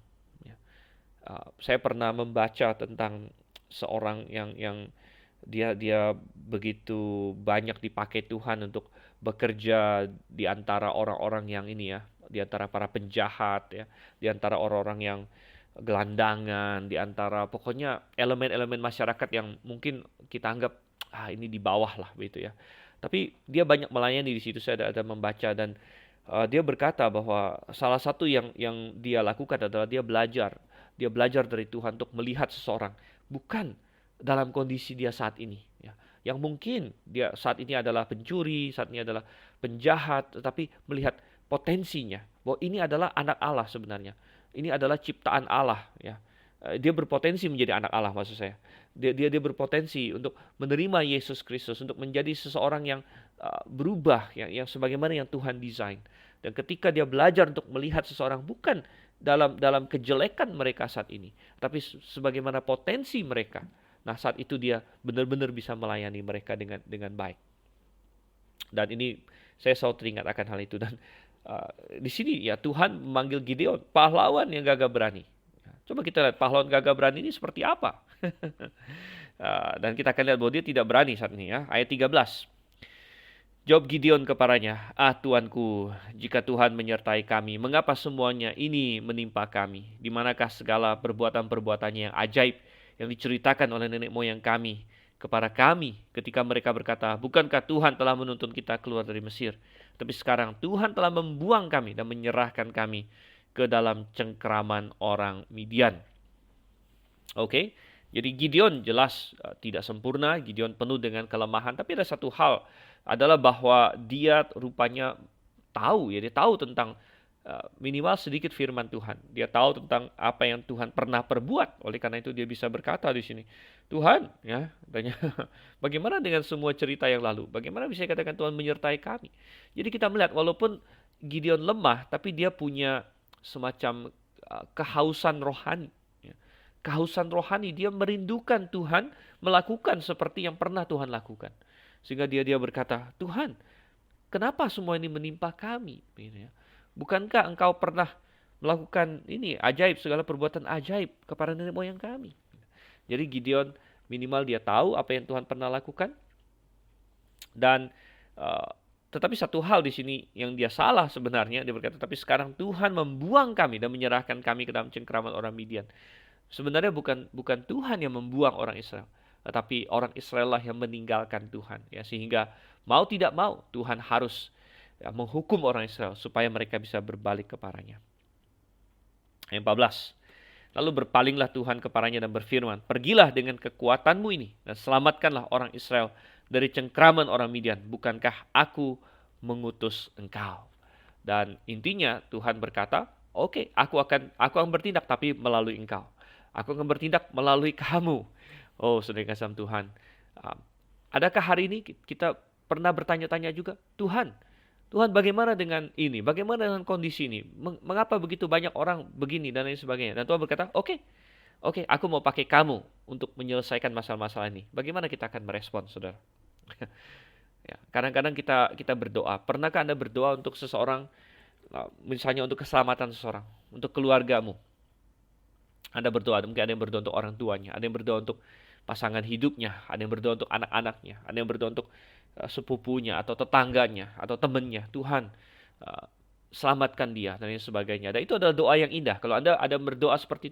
Saya pernah membaca tentang seorang yang dia begitu banyak dipakai Tuhan untuk bekerja di antara orang-orang yang ini ya, di antara para penjahat ya, di antara orang-orang yang gelandangan, di antara pokoknya elemen-elemen masyarakat yang mungkin kita anggap ini di bawah lah begitu ya. Tapi dia banyak melayani di situ. Saya ada membaca dan dia berkata bahwa salah satu yang dia lakukan adalah dia belajar dari Tuhan untuk melihat seseorang bukan dalam kondisi dia saat ini ya. Yang mungkin dia saat ini adalah pencuri, saat ini adalah penjahat, tetapi melihat potensinya bahwa ini adalah anak Allah sebenarnya. Ini adalah ciptaan Allah ya. Dia berpotensi menjadi anak Allah maksud saya. Dia berpotensi untuk menerima Yesus Kristus, untuk menjadi seseorang yang berubah yang sebagaimana yang Tuhan desain. Dan ketika dia belajar untuk melihat seseorang bukan dalam kejelekan mereka saat ini, tapi sebagaimana potensi mereka. Nah, saat itu dia benar-benar bisa melayani mereka dengan baik. Dan ini saya selalu teringat akan hal itu. Dan di sini ya Tuhan memanggil Gideon, pahlawan yang gagah berani. Coba kita lihat pahlawan gagah berani ini seperti apa. Dan kita akan lihat bahwa dia tidak berani saat ini ya. Ayat 13. Jawab Gideon kepadanya, Tuanku, jika Tuhan menyertai kami, mengapa semuanya ini menimpa kami? Di manakah segala perbuatan-perbuatannya yang ajaib yang diceritakan oleh nenek moyang kami kepada kami ketika mereka berkata, bukankah Tuhan telah menuntun kita keluar dari Mesir? Tapi sekarang Tuhan telah membuang kami dan menyerahkan kami ke dalam cengkraman orang Midian. Oke, jadi Gideon jelas tidak sempurna, Gideon penuh dengan kelemahan, tapi ada satu hal adalah bahwa dia rupanya tahu ya, dia tahu tentang minimal sedikit firman Tuhan. Dia tahu tentang apa yang Tuhan pernah perbuat. Oleh karena itu dia bisa berkata di sini, Tuhan, ya, tanya, bagaimana dengan semua cerita yang lalu? Bagaimana bisa katakan Tuhan menyertai kami? Jadi kita melihat walaupun Gideon lemah, tapi dia punya semacam kehausan rohani. Ya. Kehausan rohani, dia merindukan Tuhan melakukan seperti yang pernah Tuhan lakukan. Sehingga dia berkata, Tuhan, kenapa semua ini menimpa kami? Ya. Bukankah engkau pernah melakukan ini ajaib, segala perbuatan ajaib kepada nenek moyang kami? Jadi Gideon minimal dia tahu apa yang Tuhan pernah lakukan. Dan tetapi satu hal di sini yang dia salah sebenarnya, dia berkata, tapi sekarang Tuhan membuang kami dan menyerahkan kami ke dalam cengkraman orang Midian. Sebenarnya bukan Tuhan yang membuang orang Israel, tetapi orang Israel lah yang meninggalkan Tuhan. Ya, sehingga mau tidak mau Tuhan harus menghukum orang Israel supaya mereka bisa berbalik kepadanya. Ayat 14. Lalu berpalinglah Tuhan kepadanya dan berfirman, pergilah dengan kekuatanmu ini dan selamatkanlah orang Israel dari cengkraman orang Midian. Bukankah aku mengutus engkau? Dan intinya Tuhan berkata, oke, aku akan bertindak tapi melalui engkau. Aku akan bertindak melalui kamu. Oh, saudara kasih Tuhan. Adakah hari ini kita pernah bertanya-tanya juga, Tuhan bagaimana dengan ini? Bagaimana dengan kondisi ini? Mengapa begitu banyak orang begini dan lain sebagainya? Dan Tuhan berkata, oke, aku mau pakai kamu untuk menyelesaikan masalah-masalah ini. Bagaimana kita akan merespon, saudara? Ya, kadang-kadang kita berdoa. Pernahkah Anda berdoa untuk seseorang, misalnya untuk keselamatan seseorang, untuk keluargamu? Anda berdoa, mungkin ada yang berdoa untuk orang tuanya, ada yang berdoa untuk pasangan hidupnya, ada yang berdoa untuk anak-anaknya, ada yang berdoa untuk sepupunya atau tetangganya atau temannya. Tuhan, selamatkan dia dan lain sebagainya. Dan itu adalah doa yang indah. Kalau Anda ada berdoa seperti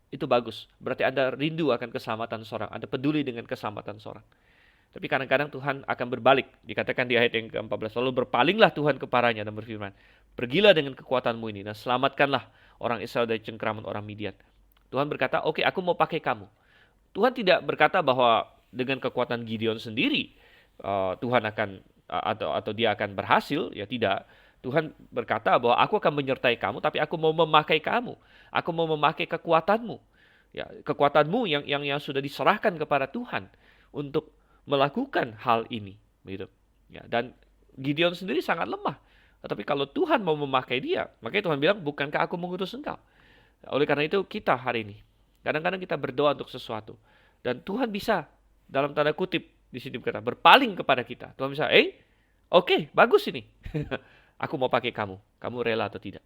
itu bagus. Berarti Anda rindu akan keselamatan seorang, Anda peduli dengan keselamatan seorang. Tapi kadang-kadang Tuhan akan berbalik. Dikatakan di ayat yang ke-14, lalu berpalinglah Tuhan kepadanya dan berfirman, pergilah dengan kekuatanmu ini dan selamatkanlah orang Israel dari cengkraman orang Midian. Tuhan berkata, oke, aku mau pakai kamu. Tuhan tidak berkata bahwa dengan kekuatan Gideon sendiri Tuhan akan atau dia akan berhasil, ya tidak. Tuhan berkata bahwa aku akan menyertai kamu, tapi aku mau memakai kamu. Aku mau memakai kekuatanmu. Ya, kekuatanmu yang sudah diserahkan kepada Tuhan untuk melakukan hal ini, gitu. Ya, dan Gideon sendiri sangat lemah. Tetapi kalau Tuhan mau memakai dia, makanya Tuhan bilang, bukankah aku mengutus engkau? Oleh karena itu kita hari ini, kadang-kadang kita berdoa untuk sesuatu. Dan Tuhan bisa, dalam tanda kutip, di sini berkata, berpaling kepada kita. Tuhan bisa, oke, bagus ini. Aku mau pakai kamu. Kamu rela atau tidak?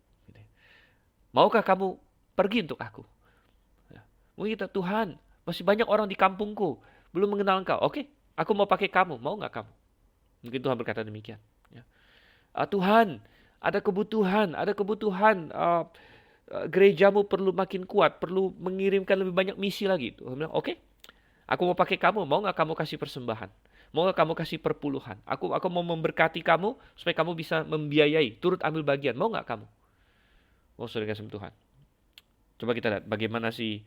Maukah kamu pergi untuk aku? Mungkin kita, Tuhan, masih banyak orang di kampungku, belum mengenal engkau. Oke, aku mau pakai kamu. Mau nggak kamu? Mungkin Tuhan berkata demikian. Ya. Tuhan, ada kebutuhan. Gerejamu perlu makin kuat, perlu mengirimkan lebih banyak misi lagi. Tuhan bilang, oke, aku mau pakai kamu. Mau nggak kamu kasih persembahan? Mau nggak kamu kasih perpuluhan? Aku mau memberkati kamu supaya kamu bisa membiayai, turut ambil bagian. Mau nggak kamu? Oh, saudara kasih Tuhan. Coba kita lihat bagaimana si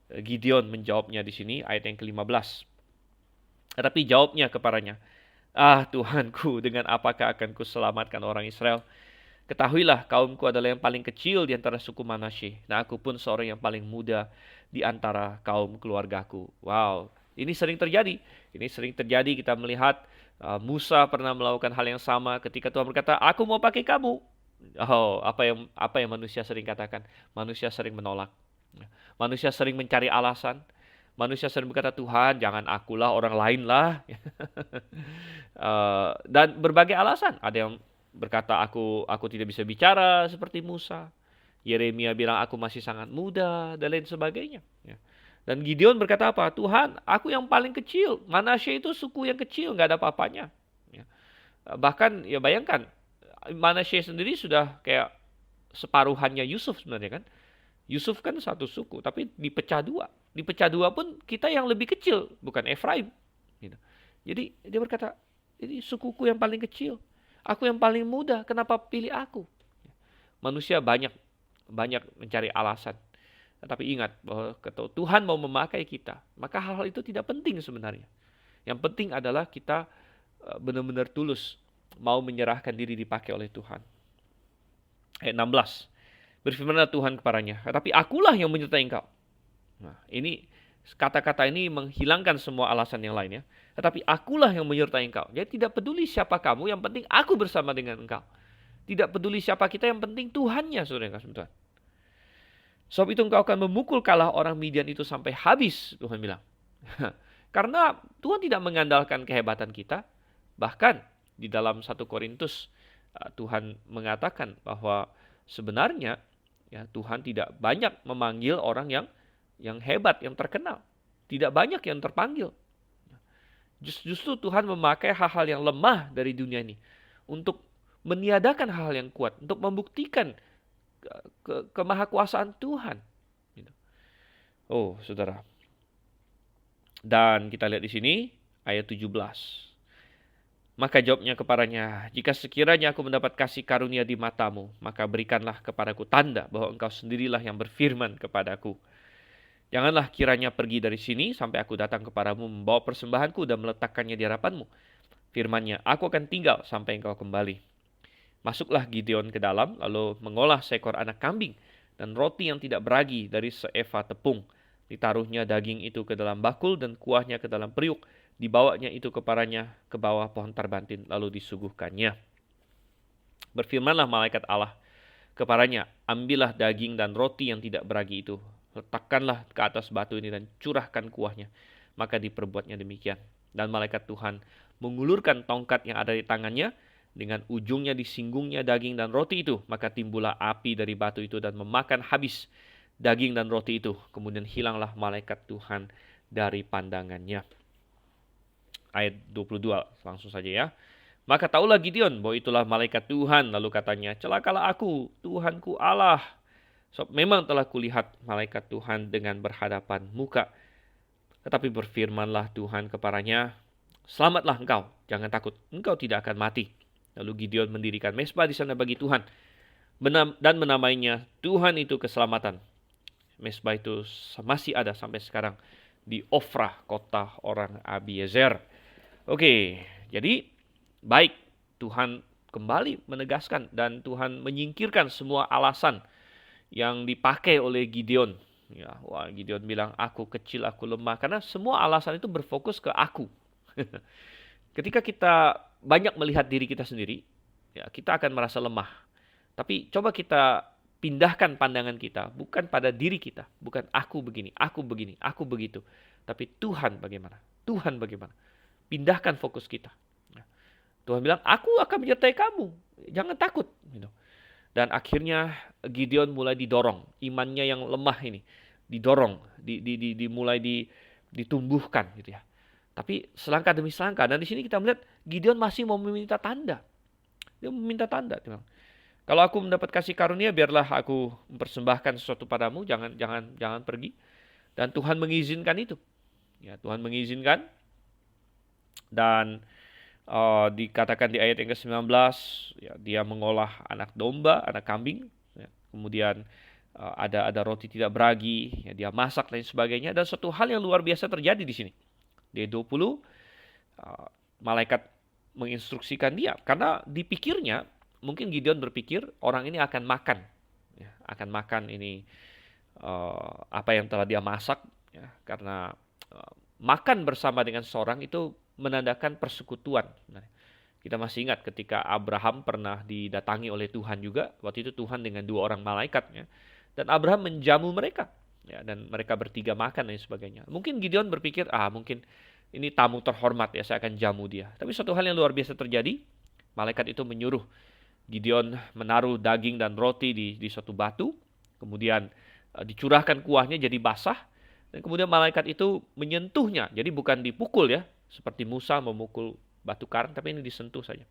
Gideon menjawabnya di sini ayat yang ke-15. Tetapi jawabnya kepadanya, Tuhanku, dengan apakah akan kuselamatkan orang Israel? Ketahuilah, kaumku adalah yang paling kecil di antara suku Manasye, dan aku pun seorang yang paling muda di antara kaum keluargaku. Wow, ini sering terjadi. Kita melihat Musa pernah melakukan hal yang sama ketika Tuhan berkata, aku mau pakai kamu. Oh, apa yang manusia sering katakan? Manusia sering menolak. Manusia sering mencari alasan. Manusia sering berkata, Tuhan, jangan akulah, orang lain lah. Dan berbagai alasan. Ada yang berkata, aku tidak bisa bicara seperti Musa. Yeremia bilang, aku masih sangat muda, dan lain sebagainya. Dan Gideon berkata apa? Tuhan, aku yang paling kecil. Manasye itu suku yang kecil, nggak ada apa-apanya. Bahkan, ya bayangkan, Manasye sendiri sudah kayak separuhannya Yusuf sebenarnya kan. Yusuf kan satu suku, tapi dipecah dua. Dipecah dua pun kita yang lebih kecil, bukan Efraim. Gitu. Jadi dia berkata, ini sukuku yang paling kecil. Aku yang paling muda, kenapa pilih aku? Manusia banyak mencari alasan. Tapi ingat bahwa Tuhan mau memakai kita, maka hal-hal itu tidak penting sebenarnya. Yang penting adalah kita benar-benar tulus mau menyerahkan diri dipakai oleh Tuhan. Ayat 16. Berfirmanlah Tuhan kepadanya, tetapi akulah yang menyertai engkau. Nah, ini kata-kata ini menghilangkan semua alasan yang lain ya. Tetapi akulah yang menyertai engkau. Jadi tidak peduli siapa kamu, yang penting aku bersama dengan engkau. Tidak peduli siapa kita, yang penting Tuhannya, saudara yang kasih Tuhan. Sebab itu engkau akan memukul kalah orang Midian itu sampai habis, Tuhan bilang. Karena Tuhan tidak mengandalkan kehebatan kita. Bahkan di dalam 1 Korintus Tuhan mengatakan bahwa sebenarnya ya Tuhan tidak banyak memanggil orang yang hebat, yang terkenal. Tidak banyak yang terpanggil. Justru Tuhan memakai hal-hal yang lemah dari dunia ini untuk meniadakan hal-hal yang kuat, untuk membuktikan kemahakuasaan Tuhan. Oh, saudara. Dan kita lihat di sini ayat 17. Maka jawabnya kepadanya, jika sekiranya aku mendapat kasih karunia di matamu, maka berikanlah kepadaku tanda bahwa engkau sendirilah yang berfirman kepadaku. Janganlah kiranya pergi dari sini sampai aku datang kepadamu membawa persembahanku dan meletakkannya di hadapanmu. Firman-Nya, aku akan tinggal sampai engkau kembali. Masuklah Gideon ke dalam, lalu mengolah seekor anak kambing dan roti yang tidak beragi dari seeva tepung. Ditaruhnya daging itu ke dalam bakul dan kuahnya ke dalam periuk. Dibawanya itu kepadanya ke bawah pohon tarbantin, lalu disuguhkannya. Berfirmanlah malaikat Allah kepadanya, ambillah daging dan roti yang tidak beragi itu. Letakkanlah ke atas batu ini dan curahkan kuahnya. Maka diperbuatnya demikian. Dan malaikat Tuhan mengulurkan tongkat yang ada di tangannya, dengan ujungnya disinggungnya daging dan roti itu. Maka timbullah api dari batu itu dan memakan habis daging dan roti itu. Kemudian hilanglah malaikat Tuhan dari pandangannya. Ayat 22 langsung saja ya. Maka taulah Gideon bahwa itulah malaikat Tuhan. Lalu katanya, celakalah aku, Tuhanku Allah. So, memang telah kulihat malaikat Tuhan dengan berhadapan muka. Tetapi berfirmanlah Tuhan kepadanya, selamatlah engkau, jangan takut, engkau tidak akan mati. Lalu Gideon mendirikan mezbah di sana bagi Tuhan dan menamainya Tuhan itu keselamatan. Mezbah itu masih ada sampai sekarang di Ofrah, kota orang Abiezer. Oke, jadi baik, Tuhan kembali menegaskan dan Tuhan menyingkirkan semua alasan yang dipakai oleh Gideon. Ya, wah, Gideon bilang, aku kecil, aku lemah. Karena semua alasan itu berfokus ke aku. Ketika kita banyak melihat diri kita sendiri, ya, kita akan merasa lemah. Tapi coba kita pindahkan pandangan kita, bukan pada diri kita. Bukan aku begini, aku begitu. Tapi Tuhan bagaimana? Tuhan bagaimana? Pindahkan fokus kita. Tuhan bilang, aku akan menyertai kamu. Jangan takut. Dan akhirnya Gideon mulai didorong. Imannya yang lemah ini. Didorong. Mulai ditumbuhkan. Gitu ya. Tapi selangkah demi selangkah. Dan di sini kita melihat Gideon masih mau meminta tanda. Dia meminta tanda. Dia bilang, kalau aku mendapat kasih karunia, biarlah aku mempersembahkan sesuatu padamu. Jangan pergi. Dan Tuhan mengizinkan itu. Ya, Tuhan mengizinkan. Dan dikatakan di ayat yang ke-19, ya, dia mengolah anak domba, anak kambing. Ya. Kemudian ada roti tidak beragi. Ya, dia masak dan sebagainya. Dan suatu hal yang luar biasa terjadi di sini. Di 20, malaikat menginstruksikan dia. Karena dipikirnya, mungkin Gideon berpikir orang ini akan makan, ya, akan makan ini apa yang telah dia masak, ya, karena makan bersama dengan seorang itu menandakan persekutuan. Nah, kita masih ingat ketika Abraham pernah didatangi oleh Tuhan juga, waktu itu Tuhan dengan 2 orang malaikatnya, dan Abraham menjamu mereka, ya, dan mereka bertiga makan dan sebagainya. Mungkin Gideon berpikir, mungkin ini tamu terhormat ya, saya akan jamu dia. Tapi suatu hal yang luar biasa terjadi, malaikat itu menyuruh Gideon menaruh daging dan roti di suatu batu, kemudian dicurahkan kuahnya jadi basah, dan kemudian malaikat itu menyentuhnya. Jadi bukan dipukul ya, seperti Musa memukul batu karang, tapi ini disentuh saja.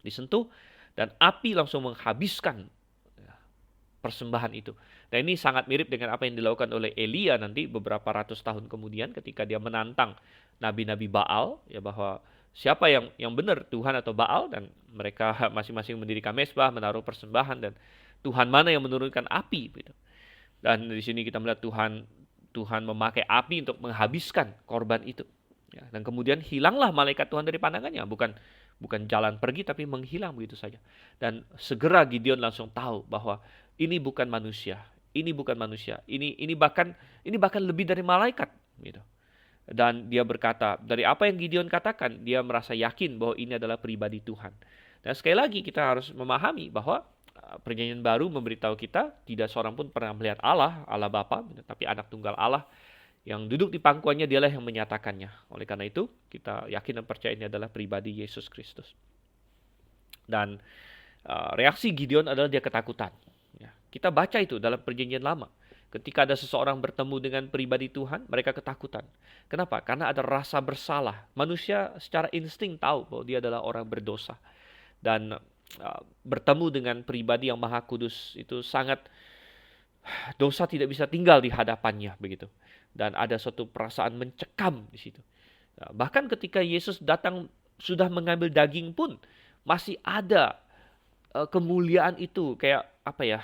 Disentuh, dan api langsung menghabiskan persembahan itu. Dan ini sangat mirip dengan apa yang dilakukan oleh Elia nanti beberapa ratus tahun kemudian ketika dia menantang nabi-nabi Baal, ya, bahwa siapa yang benar, Tuhan atau Baal, dan mereka masing-masing mendirikan mezbah, menaruh persembahan, dan Tuhan mana yang menurunkan api gitu. Dan di sini kita melihat Tuhan memakai api untuk menghabiskan korban itu. Ya, dan kemudian hilanglah malaikat Tuhan dari pandangannya, bukan jalan pergi tapi menghilang begitu saja. Dan segera Gideon langsung tahu bahwa ini bukan manusia, ini bukan manusia, ini bahkan lebih dari malaikat gitu. Dan dia berkata, dari apa yang Gideon katakan, dia merasa yakin bahwa ini adalah pribadi Tuhan. Dan sekali lagi kita harus memahami bahwa Perjanjian Baru memberitahu kita tidak seorang pun pernah melihat Allah Bapa, tapi anak tunggal Allah yang duduk di pangkuannya, dialah yang menyatakannya. Oleh karena itu, kita yakin dan percaya ini adalah pribadi Yesus Kristus. Dan reaksi Gideon adalah dia ketakutan. Ya, kita baca itu dalam Perjanjian Lama. Ketika ada seseorang bertemu dengan pribadi Tuhan, mereka ketakutan. Kenapa? Karena ada rasa bersalah. Manusia secara insting tahu bahwa dia adalah orang berdosa. Dan bertemu dengan pribadi yang Maha Kudus itu sangat, dosa tidak bisa tinggal di hadapannya begitu. Dan ada suatu perasaan mencekam di situ. Bahkan ketika Yesus datang sudah mengambil daging pun masih ada kemuliaan itu, kayak apa ya?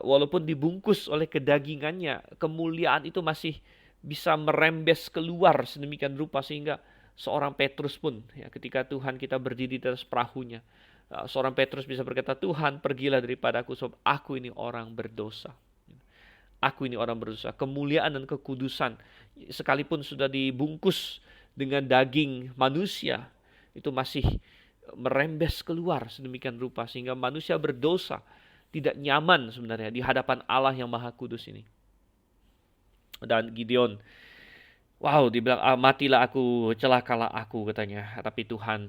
Walaupun dibungkus oleh kedagingannya, kemuliaan itu masih bisa merembes keluar sedemikian rupa sehingga seorang Petrus pun, ya, ketika Tuhan kita berdiri di atas perahunya, seorang Petrus bisa berkata, Tuhan pergilah daripadaku sebab aku ini orang berdosa. Aku ini orang berdosa. Kemuliaan dan kekudusan sekalipun sudah dibungkus dengan daging manusia, itu masih merembes keluar sedemikian rupa sehingga manusia berdosa tidak nyaman sebenarnya di hadapan Allah yang Maha Kudus ini. Dan Gideon, wow, dibilang, matilah aku, celakalah aku, katanya. Tapi Tuhan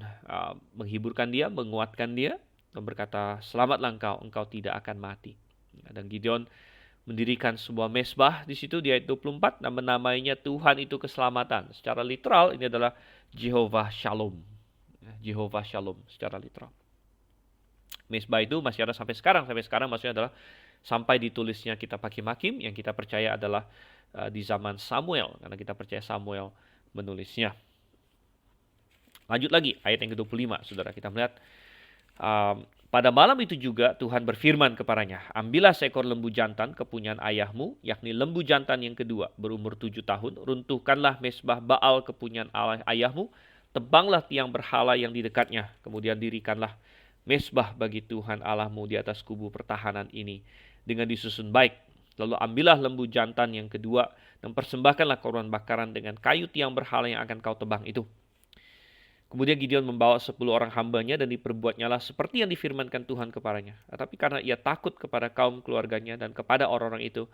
menghiburkan dia, menguatkan dia, dan berkata, selamatlah engkau tidak akan mati. Dan Gideon mendirikan sebuah mezbah di situ di ayat 24 dan menamainya Tuhan itu keselamatan. Secara literal ini adalah Jehovah Shalom. Jehovah Shalom secara literal. Mesbah itu masih ada sampai sekarang. Sampai sekarang maksudnya adalah sampai ditulisnya kitab Hakim-Hakim yang kita percaya adalah di zaman Samuel. Karena kita percaya Samuel menulisnya. Lanjut lagi, ayat yang ke-25, saudara. Kita melihat, pada malam itu juga Tuhan berfirman kepadanya, ambillah seekor lembu jantan kepunyaan ayahmu, yakni lembu jantan yang kedua, berumur 7 tahun. Runtuhkanlah mesbah Baal kepunyaan ayahmu, tebanglah tiang berhala yang di dekatnya. Kemudian dirikanlah mesbah bagi Tuhan Allahmu di atas kubu pertahanan ini dengan disusun baik. Lalu ambillah lembu jantan yang kedua dan persembahkanlah korban bakaran dengan kayu tiang berhala yang akan kau tebang itu. Kemudian Gideon membawa 10 orang hambanya dan diperbuatnyalah seperti yang difirmankan Tuhan kepadanya. Tetapi karena ia takut kepada kaum keluarganya dan kepada orang-orang itu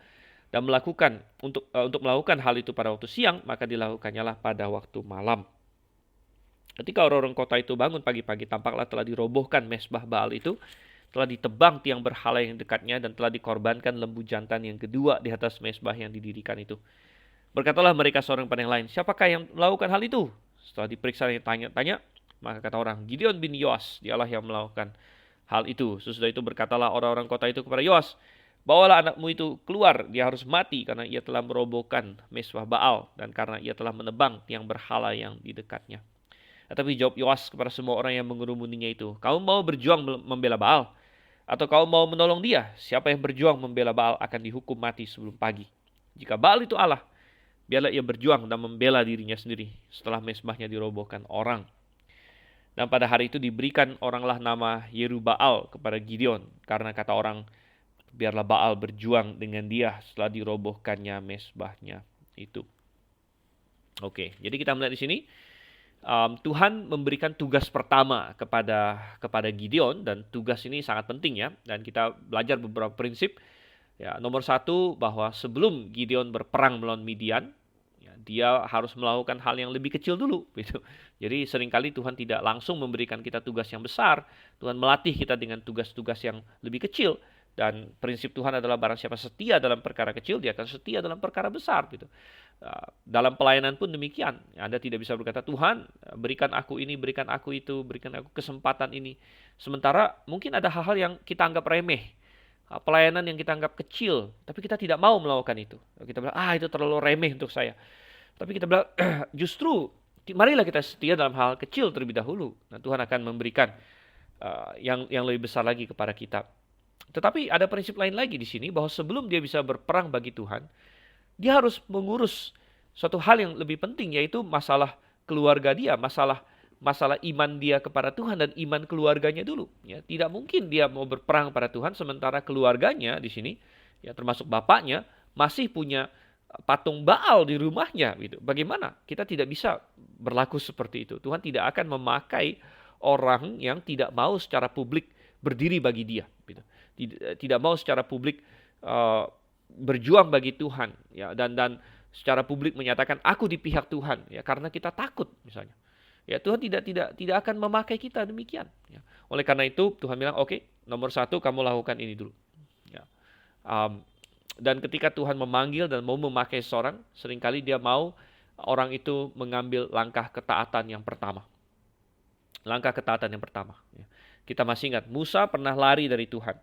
dan melakukan untuk melakukan hal itu pada waktu siang, maka dilakukannya pada waktu malam. Ketika orang-orang kota itu bangun pagi-pagi, tampaklah telah dirobohkan mesbah Baal itu, telah ditebang tiang berhala yang dekatnya, dan telah dikorbankan lembu jantan yang kedua di atas mesbah yang didirikan itu. Berkatalah mereka seorang pada yang lain, siapakah yang melakukan hal itu? Setelah diperiksa dan tanya-tanya, maka kata orang, Gideon bin Yoas, dialah yang melakukan hal itu. Sesudah itu berkatalah orang-orang kota itu kepada Yoas, bawalah anakmu itu keluar, dia harus mati karena ia telah merobohkan mesbah Baal dan karena ia telah menebang tiang berhala yang di dekatnya. Tetapi jawab Yoas kepada semua orang yang mengerumuninya itu, kamu mau berjuang membela Baal? Atau kamu mau menolong dia? Siapa yang berjuang membela Baal akan dihukum mati sebelum pagi. Jika Baal itu Allah, biarlah ia berjuang dan membela dirinya sendiri setelah mesbahnya dirobohkan orang. Dan pada hari itu diberikan oranglah nama Yerubaal kepada Gideon, karena kata orang, biarlah Baal berjuang dengan dia setelah dirobohkannya mesbahnya itu. Oke, jadi kita melihat di sini, Tuhan memberikan tugas pertama kepada Gideon, dan tugas ini sangat penting ya, dan kita belajar beberapa prinsip. Ya, nomor 1, bahwa sebelum Gideon berperang melawan Midian, ya, dia harus melakukan hal yang lebih kecil dulu. Gitu. Jadi seringkali Tuhan tidak langsung memberikan kita tugas yang besar, Tuhan melatih kita dengan tugas-tugas yang lebih kecil. Dan prinsip Tuhan adalah barang siapa setia dalam perkara kecil, dia akan setia dalam perkara besar. Gitu. Dalam pelayanan pun demikian. Anda tidak bisa berkata, Tuhan berikan aku ini, berikan aku itu, berikan aku kesempatan ini. Sementara mungkin ada hal-hal yang kita anggap remeh. Pelayanan yang kita anggap kecil, tapi kita tidak mau melakukan itu. Kita bilang, itu terlalu remeh untuk saya. Tapi kita bilang, justru marilah kita setia dalam hal kecil terlebih dahulu. Nah, Tuhan akan memberikan yang lebih besar lagi kepada kita. Tetapi ada prinsip lain lagi di sini, bahwa sebelum dia bisa berperang bagi Tuhan, dia harus mengurus suatu hal yang lebih penting, yaitu masalah keluarga dia, masalah iman dia kepada Tuhan dan iman keluarganya dulu. Ya, tidak mungkin dia mau berperang pada Tuhan sementara keluarganya di sini, ya termasuk bapaknya, masih punya patung Baal di rumahnya. Gitu. Bagaimana? Kita tidak bisa berlaku seperti itu. Tuhan tidak akan memakai orang yang tidak mau secara publik berdiri bagi dia. Gitu. Tidak mau secara publik berjuang bagi Tuhan, ya, dan secara publik menyatakan aku di pihak Tuhan, ya, karena kita takut misalnya. Ya, Tuhan tidak akan memakai kita demikian. Ya. Oleh karena itu Tuhan bilang, oke, nomor 1 kamu lakukan ini dulu. Ya. Dan ketika Tuhan memanggil dan mau memakai seorang, seringkali dia mau orang itu mengambil langkah ketaatan yang pertama. Langkah ketaatan yang pertama. Ya. Kita masih ingat, Musa pernah lari dari Tuhan.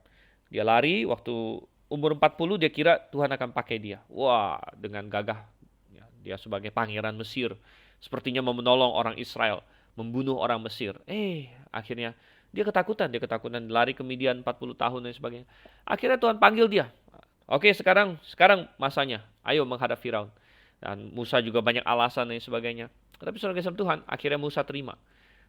Dia lari waktu umur 40, dia kira Tuhan akan pakai dia. Wah, dengan gagah. Ya, dia sebagai pangeran Mesir. Sepertinya mau menolong orang Israel. Membunuh orang Mesir. Akhirnya dia ketakutan. Lari ke Midian 40 tahun dan sebagainya. Akhirnya Tuhan panggil dia. Oke, sekarang masanya. Ayo menghadap Firaun. Dan Musa juga banyak alasan dan sebagainya. Tapi saudara kasih Tuhan, akhirnya Musa terima.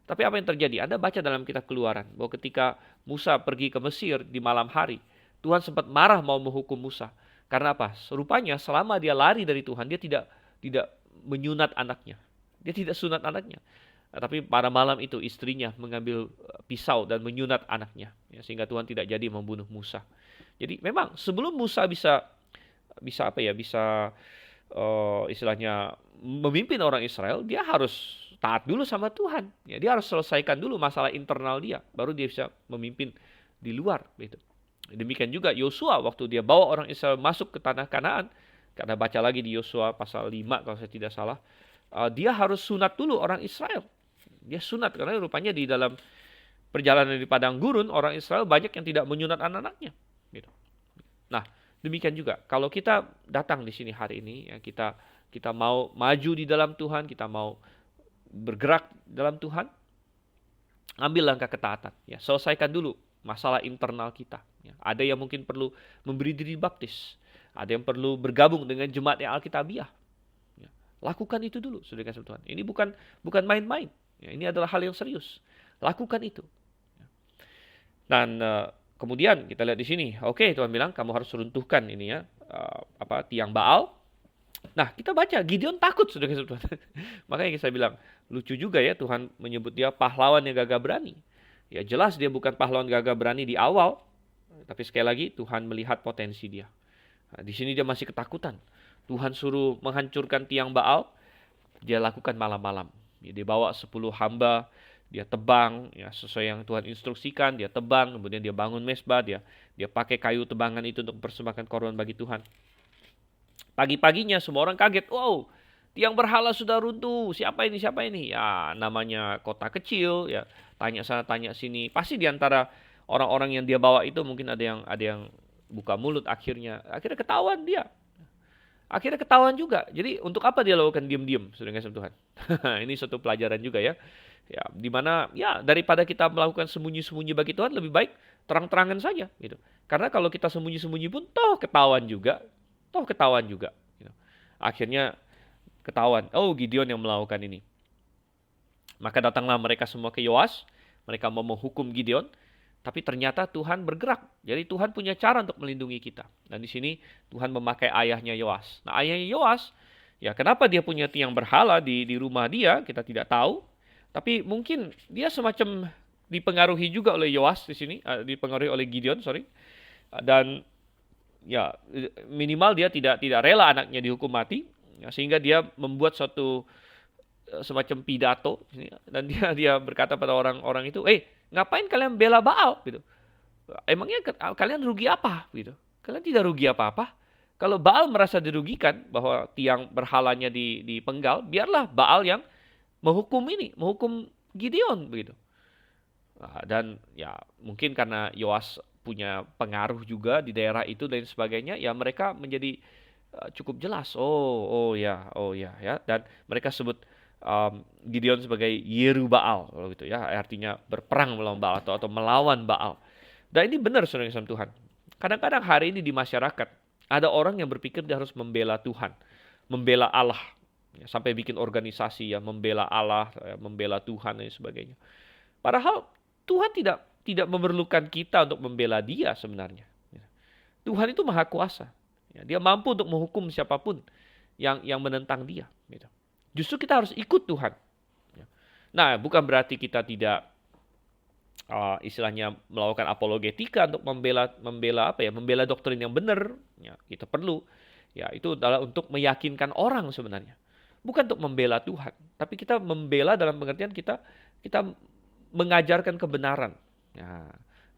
Tapi apa yang terjadi? Anda baca dalam kitab Keluaran bahwa ketika Musa pergi ke Mesir di malam hari, Tuhan sempat marah mau menghukum Musa. Karena apa? Rupanya selama dia lari dari Tuhan, dia tidak menyunat anaknya. Dia tidak sunat anaknya. Tapi pada malam itu istrinya mengambil pisau dan menyunat anaknya. Ya, sehingga Tuhan tidak jadi membunuh Musa. Jadi memang sebelum Musa bisa istilahnya memimpin orang Israel, dia harus taat dulu sama Tuhan. Ya, dia harus selesaikan dulu masalah internal dia, baru dia bisa memimpin di luar. Gitu. Demikian juga Yosua waktu dia bawa orang Israel masuk ke tanah Kanaan, karena baca lagi di Yosua pasal 5 kalau saya tidak salah, dia harus sunat dulu orang Israel. Dia sunat karena rupanya di dalam perjalanan di padang gurun orang Israel banyak yang tidak menyunat anak-anaknya. Gitu. Nah, demikian juga kalau kita datang di sini hari ini, ya, kita mau maju di dalam Tuhan, kita mau bergerak dalam Tuhan, ambil langkah ketaatan. Ya, selesaikan dulu masalah internal kita. Ya, ada yang mungkin perlu memberi diri baptis, ada yang perlu bergabung dengan jemaat yang Alkitabiah. Ya, lakukan itu dulu, saudara kasih Tuhan. Ini bukan main-main. Ya, ini adalah hal yang serius. Lakukan itu. Dan kemudian kita lihat di sini, oke, Tuhan bilang kamu harus runtuhkan ini ya, tiang Baal. Nah, kita baca Gideon takut, saudara kasih Tuhan. Makanya saya bilang lucu juga ya, Tuhan menyebut dia pahlawan yang gagah berani. Ya jelas dia bukan pahlawan gagah berani di awal, tapi sekali lagi Tuhan melihat potensi dia. Nah, di sini dia masih ketakutan. Tuhan suruh menghancurkan tiang Baal, dia lakukan malam-malam. Dia bawa 10 hamba, dia tebang, ya sesuai yang Tuhan instruksikan, dia tebang, kemudian dia bangun mesbah, dia pakai kayu tebangan itu untuk mempersembahkan korban bagi Tuhan. Pagi-paginya semua orang kaget, wow, tiang berhala sudah runtuh, siapa ini, siapa ini? Ya namanya kota kecil, ya tanya sana tanya sini, pasti diantara orang-orang yang dia bawa itu mungkin ada yang buka mulut, akhirnya ketahuan dia. Akhirnya ketahuan juga. Jadi untuk apa dia lakukan diam-diam, saudara kasih Tuhan? Ini suatu pelajaran juga ya. Ya, di mana ya daripada kita melakukan sembunyi-sembunyi bagi Tuhan lebih baik terang-terangan saja gitu. Karena kalau kita sembunyi-sembunyi pun toh ketahuan juga. Gitu. Akhirnya ketahuan, oh Gideon yang melakukan ini. Maka datanglah mereka semua ke Yoas, mereka mau menghukum Gideon. Tapi ternyata Tuhan bergerak. Jadi Tuhan punya cara untuk melindungi kita. Dan di sini Tuhan memakai ayahnya Yoas. Nah, ayahnya Yoas, ya kenapa dia punya tiang berhala di rumah dia, kita tidak tahu. Tapi mungkin dia semacam dipengaruhi juga oleh Yoas di sini, dipengaruhi oleh Gideon, dan ya minimal dia tidak rela anaknya dihukum mati, ya, sehingga dia membuat suatu semacam pidato dan dia berkata pada orang-orang itu, ngapain kalian bela Baal gitu? Emangnya kalian rugi apa gitu? Kalian tidak rugi apa-apa. Kalau Baal merasa dirugikan bahwa tiang berhalanya dipenggal, biarlah Baal yang menghukum Gideon begitu. Dan ya mungkin karena Yoas punya pengaruh juga di daerah itu dan sebagainya, ya mereka menjadi cukup jelas. Oh ya ya, dan mereka sebut Gideon sebagai Yerubaal gitu ya, artinya berperang melawan Baal atau melawan Baal. Dan ini benar saudara yang Tuhan. Kadang-kadang hari ini di masyarakat ada orang yang berpikir dia harus membela Tuhan, membela Allah, ya, sampai bikin organisasi ya membela Allah, ya, membela Tuhan dan sebagainya. Padahal Tuhan tidak memerlukan kita untuk membela Dia sebenarnya. Tuhan itu maha kuasa. Ya, dia mampu untuk menghukum siapapun yang menentang Dia. Gitu. Justru kita harus ikut Tuhan. Nah, bukan berarti kita tidak istilahnya melakukan apologetika untuk membela doktrin yang benar. Ya, kita perlu. Ya, itu adalah untuk meyakinkan orang sebenarnya. Bukan untuk membela Tuhan, tapi kita membela dalam pengertian kita mengajarkan kebenaran. Ya,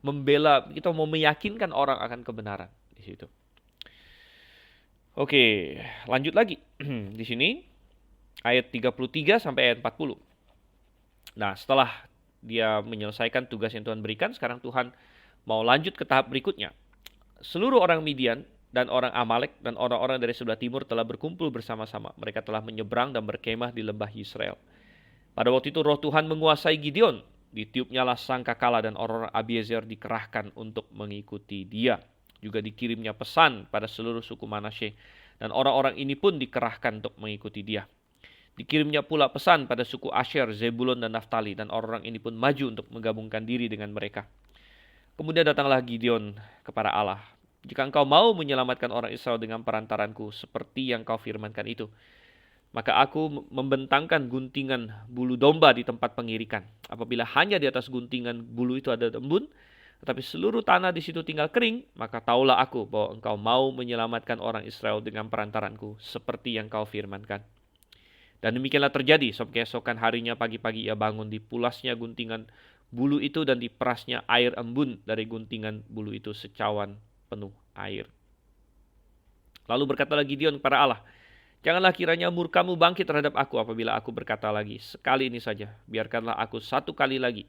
membela, kita mau meyakinkan orang akan kebenaran di situ. Oke, lanjut lagi. Di sini ayat 33 sampai ayat 40. Nah, setelah dia menyelesaikan tugas yang Tuhan berikan, sekarang Tuhan mau lanjut ke tahap berikutnya. Seluruh orang Midian dan orang Amalek dan orang-orang dari sebelah timur telah berkumpul bersama-sama. Mereka telah menyeberang dan berkemah di lembah Yisrael. Pada waktu itu roh Tuhan menguasai Gideon. Ditiupnyalah sangkakala dan orang-orang Abiezer dikerahkan untuk mengikuti dia. Juga dikirimnya pesan pada seluruh suku Manasye. Dan orang-orang ini pun dikerahkan untuk mengikuti dia. Dikirimnya pula pesan pada suku Asher, Zebulon, dan Naftali. Dan orang-orang ini pun maju untuk menggabungkan diri dengan mereka. Kemudian datanglah Gideon kepada Allah. Jika engkau mau menyelamatkan orang Israel dengan perantaranku, seperti yang kau firmankan itu, maka aku membentangkan guntingan bulu domba di tempat pengirikan. Apabila hanya di atas guntingan bulu itu ada embun, tetapi seluruh tanah di situ tinggal kering, maka taulah aku bahwa engkau mau menyelamatkan orang Israel dengan perantaranku, seperti yang kau firmankan. Dan demikianlah terjadi, keesokan harinya pagi-pagi ia bangun, dipulasnya guntingan bulu itu dan diperasnya air embun dari guntingan bulu itu secawan penuh air. Lalu berkatalah Gideon kepada Allah, Janganlah kiranya murkamu bangkit terhadap aku apabila aku berkata lagi, sekali ini saja, biarkanlah aku satu kali lagi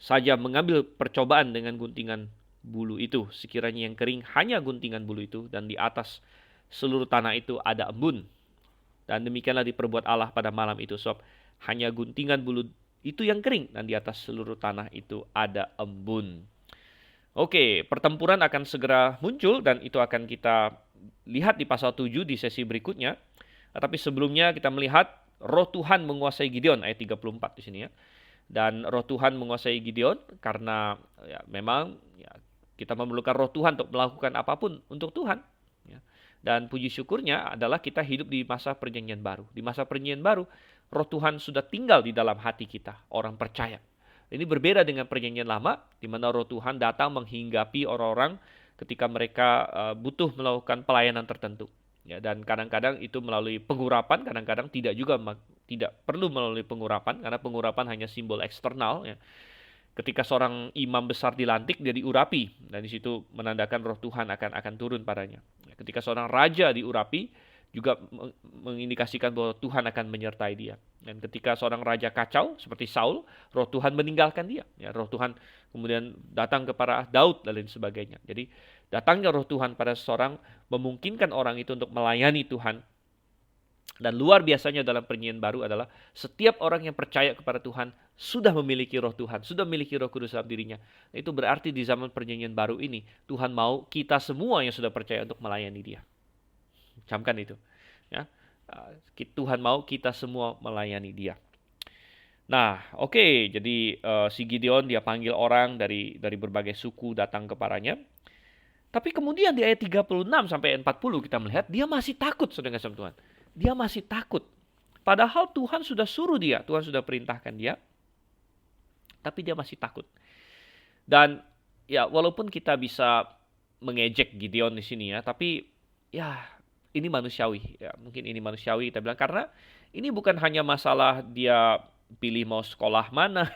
saja mengambil percobaan dengan guntingan bulu itu. Sekiranya yang kering hanya guntingan bulu itu, dan di atas seluruh tanah itu ada embun. Dan demikianlah diperbuat Allah pada malam itu, sebab hanya guntingan bulu itu yang kering, dan di atas seluruh tanah itu ada embun. Oke, pertempuran akan segera muncul, dan itu akan kita lihat di pasal 7 di sesi berikutnya. Tapi sebelumnya kita melihat roh Tuhan menguasai Gideon, ayat 34 di sini ya. Dan roh Tuhan menguasai Gideon karena ya, memang ya, kita memerlukan roh Tuhan untuk melakukan apapun untuk Tuhan. Ya. Dan puji syukurnya adalah kita hidup di masa perjanjian baru. Di masa perjanjian baru, roh Tuhan sudah tinggal di dalam hati kita, orang percaya. Ini berbeda dengan perjanjian lama, di mana roh Tuhan datang menghinggapi orang-orang ketika mereka butuh melakukan pelayanan tertentu. Ya, dan kadang-kadang itu melalui pengurapan, kadang-kadang tidak perlu melalui pengurapan, karena pengurapan hanya simbol eksternal. Ya. Ketika seorang imam besar dilantik, dia diurapi, dan di situ menandakan roh Tuhan akan turun padanya. Ya, ketika seorang raja diurapi, juga mengindikasikan bahwa Tuhan akan menyertai dia. Dan ketika seorang raja kacau seperti Saul, roh Tuhan meninggalkan dia. Ya, roh Tuhan kemudian datang kepada Daud dan lain sebagainya. Jadi datangnya roh Tuhan pada seseorang memungkinkan orang itu untuk melayani Tuhan. Dan luar biasanya dalam perjanjian baru adalah setiap orang yang percaya kepada Tuhan sudah memiliki roh Tuhan, sudah memiliki roh kudus dalam dirinya. Itu berarti di zaman perjanjian baru ini, Tuhan mau kita semua yang sudah percaya untuk melayani dia. Camkan itu. Ya. Tuhan mau kita semua melayani dia. Nah, oke. Jadi si Gideon dia panggil orang dari berbagai suku datang kepadanya. Tapi kemudian di ayat 36 sampai 40 kita melihat dia masih takut sedang sama Tuhan. Dia masih takut. Padahal Tuhan sudah suruh dia, Tuhan sudah perintahkan dia. Tapi dia masih takut. Dan ya walaupun kita bisa mengejek Gideon di sini ya, tapi ya ini manusiawi, ya mungkin ini manusiawi kita bilang, karena ini bukan hanya masalah dia pilih mau sekolah mana,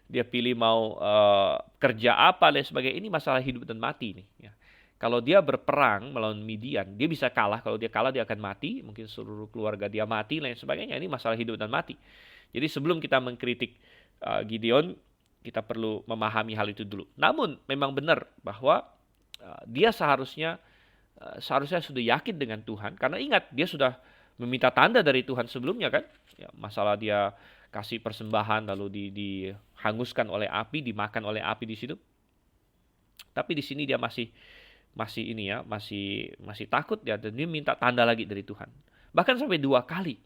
dia pilih mau kerja apa dan sebagainya. Ini masalah hidup dan mati nih. Ya. Kalau dia berperang melawan Midian, dia bisa kalah. Kalau dia kalah dia akan mati, mungkin seluruh keluarga dia mati dan sebagainya. Ini masalah hidup dan mati. Jadi sebelum kita mengkritik Gideon, kita perlu memahami hal itu dulu. Namun memang benar bahwa dia seharusnya sudah yakin dengan Tuhan, karena ingat dia sudah meminta tanda dari Tuhan sebelumnya kan. Ya, masalah dia kasih persembahan lalu dihanguskan oleh api, dimakan oleh api di situ. Tapi di sini dia masih takut ya, dan dia minta tanda lagi dari Tuhan. Bahkan sampai 2 kali.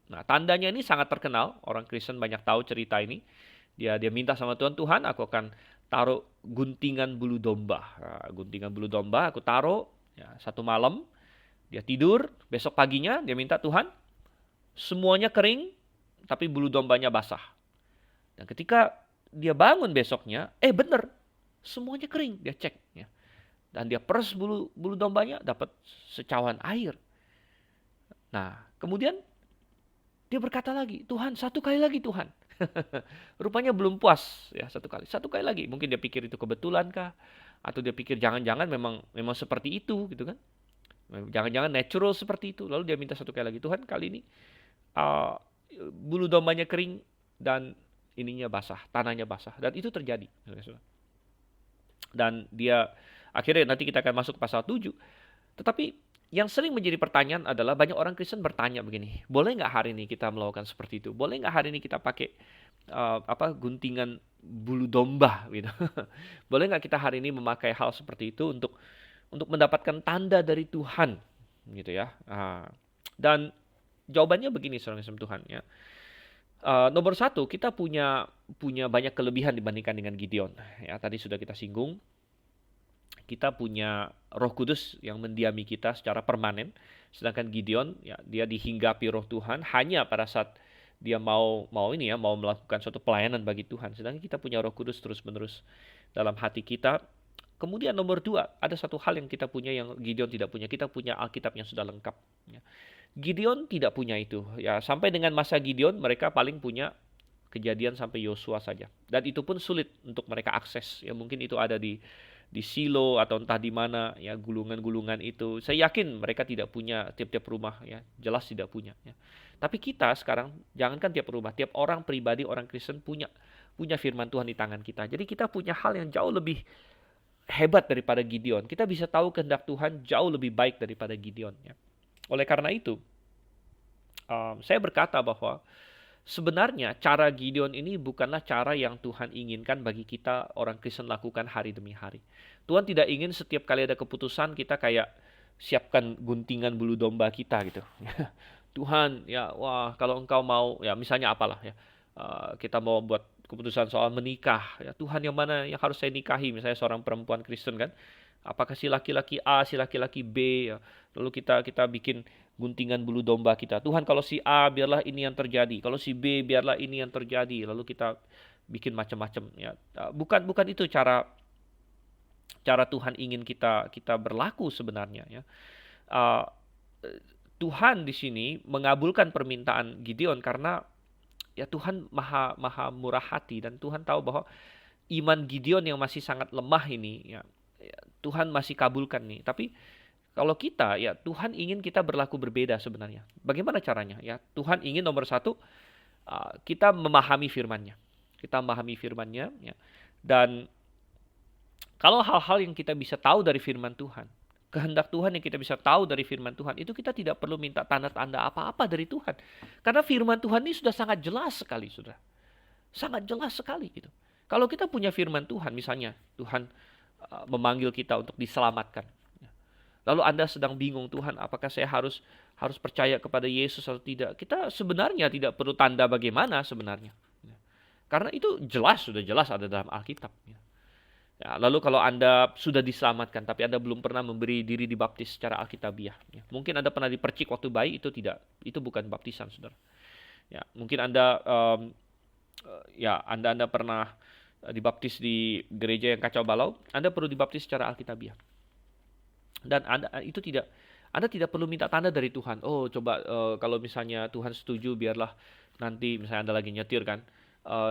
Nah, tandanya ini sangat terkenal, orang Kristen banyak tahu cerita ini. Dia minta sama Tuhan, Tuhan aku akan taruh guntingan bulu domba. Nah, guntingan bulu domba aku taruh. Ya, satu malam dia tidur, besok paginya dia minta Tuhan, semuanya kering, tapi bulu dombanya basah. Dan ketika dia bangun besoknya, bener, semuanya kering. Dia cek, ya. Dan dia peres bulu dombanya, dapat secawan air. Nah, kemudian dia berkata lagi, Tuhan, satu kali lagi Tuhan. Rupanya belum puas, ya satu kali lagi. Mungkin dia pikir itu kebetulan kah? Atau dia pikir jangan-jangan memang seperti itu gitu kan. Jangan-jangan natural seperti itu. Lalu dia minta satu kali lagi, Tuhan kali ini bulu dombanya kering dan ininya basah, tanahnya basah. Dan itu terjadi. Dan dia akhirnya nanti kita akan masuk ke pasal 7. Tetapi yang sering menjadi pertanyaan adalah banyak orang Kristen bertanya begini, boleh nggak hari ini kita melakukan seperti itu? Boleh nggak hari ini kita pakai guntingan bulu domba gitu? Boleh nggak kita hari ini memakai hal seperti itu untuk mendapatkan tanda dari Tuhan gitu ya? Dan jawabannya begini, saudara Tuhan ya. Nomor 1, kita punya banyak kelebihan dibandingkan dengan Gideon. Ya, tadi sudah kita singgung. Kita punya Roh Kudus yang mendiami kita secara permanen. Sedangkan Gideon, ya, dia dihinggapi Roh Tuhan hanya pada saat dia mau melakukan suatu pelayanan bagi Tuhan. Sedangkan kita punya Roh Kudus terus-menerus dalam hati kita. Kemudian nomor 2, ada satu hal yang kita punya yang Gideon tidak punya. Kita punya Alkitab yang sudah lengkap. Ya. Gideon tidak punya itu. Ya, sampai dengan masa Gideon, mereka paling punya Kejadian sampai Yosua saja. Dan itu pun sulit untuk mereka akses. Ya, mungkin itu ada di di Silo atau entah di mana ya, gulungan-gulungan itu. Saya yakin mereka tidak punya tiap-tiap rumah ya, jelas tidak punya ya. Tapi kita sekarang jangankan tiap rumah, tiap orang pribadi, orang Kristen punya firman Tuhan di tangan kita. Jadi kita punya hal yang jauh lebih hebat daripada Gideon. Kita bisa tahu kehendak Tuhan jauh lebih baik daripada Gideon ya. Oleh karena itu, saya berkata bahwa sebenarnya cara Gideon ini bukanlah cara yang Tuhan inginkan bagi kita orang Kristen lakukan hari demi hari. Tuhan tidak ingin setiap kali ada keputusan kita kayak siapkan guntingan bulu domba kita gitu. Tuhan, ya wah kalau engkau mau, ya misalnya apalah ya, kita mau buat keputusan soal menikah, ya Tuhan yang mana yang harus saya nikahi, misalnya seorang perempuan Kristen kan, apakah si laki-laki A, si laki-laki B, ya. Lalu kita bikin guntingan bulu domba kita. Tuhan kalau si A biarlah ini yang terjadi, kalau si B biarlah ini yang terjadi. Lalu kita bikin macam-macam ya. Bukan itu cara Tuhan ingin kita berlaku sebenarnya ya. Uh, Tuhan di sini mengabulkan permintaan Gideon karena ya Tuhan maha murah hati, dan Tuhan tahu bahwa iman Gideon yang masih sangat lemah ini ya, Tuhan masih kabulkan nih. Tapi kalau kita ya Tuhan ingin kita berlaku berbeda sebenarnya. Bagaimana caranya? Ya Tuhan ingin nomor satu kita memahami firman-Nya. Kita memahami firman-Nya ya. Dan kalau hal-hal yang kita bisa tahu dari firman Tuhan, kehendak Tuhan yang kita bisa tahu dari firman Tuhan, itu kita tidak perlu minta tanda-tanda apa-apa dari Tuhan. Karena firman Tuhan ini sudah sangat jelas sekali, sudah. Sangat jelas sekali gitu. Kalau kita punya firman Tuhan, misalnya Tuhan memanggil kita untuk diselamatkan. Lalu Anda sedang bingung, Tuhan, apakah saya harus percaya kepada Yesus atau tidak? Kita sebenarnya tidak perlu tanda bagaimana sebenarnya. Karena itu sudah jelas ada dalam Alkitab. Ya, lalu kalau Anda sudah diselamatkan, tapi Anda belum pernah memberi diri dibaptis secara alkitabiah. Ya, mungkin Anda pernah dipercik waktu bayi, itu bukan baptisan, saudara. Ya, mungkin Anda Anda pernah dibaptis di gereja yang kacau balau, Anda perlu dibaptis secara alkitabiah. Dan Anda tidak perlu minta tanda dari Tuhan. Oh, coba kalau misalnya Tuhan setuju, biarlah nanti misalnya Anda lagi nyetir kan,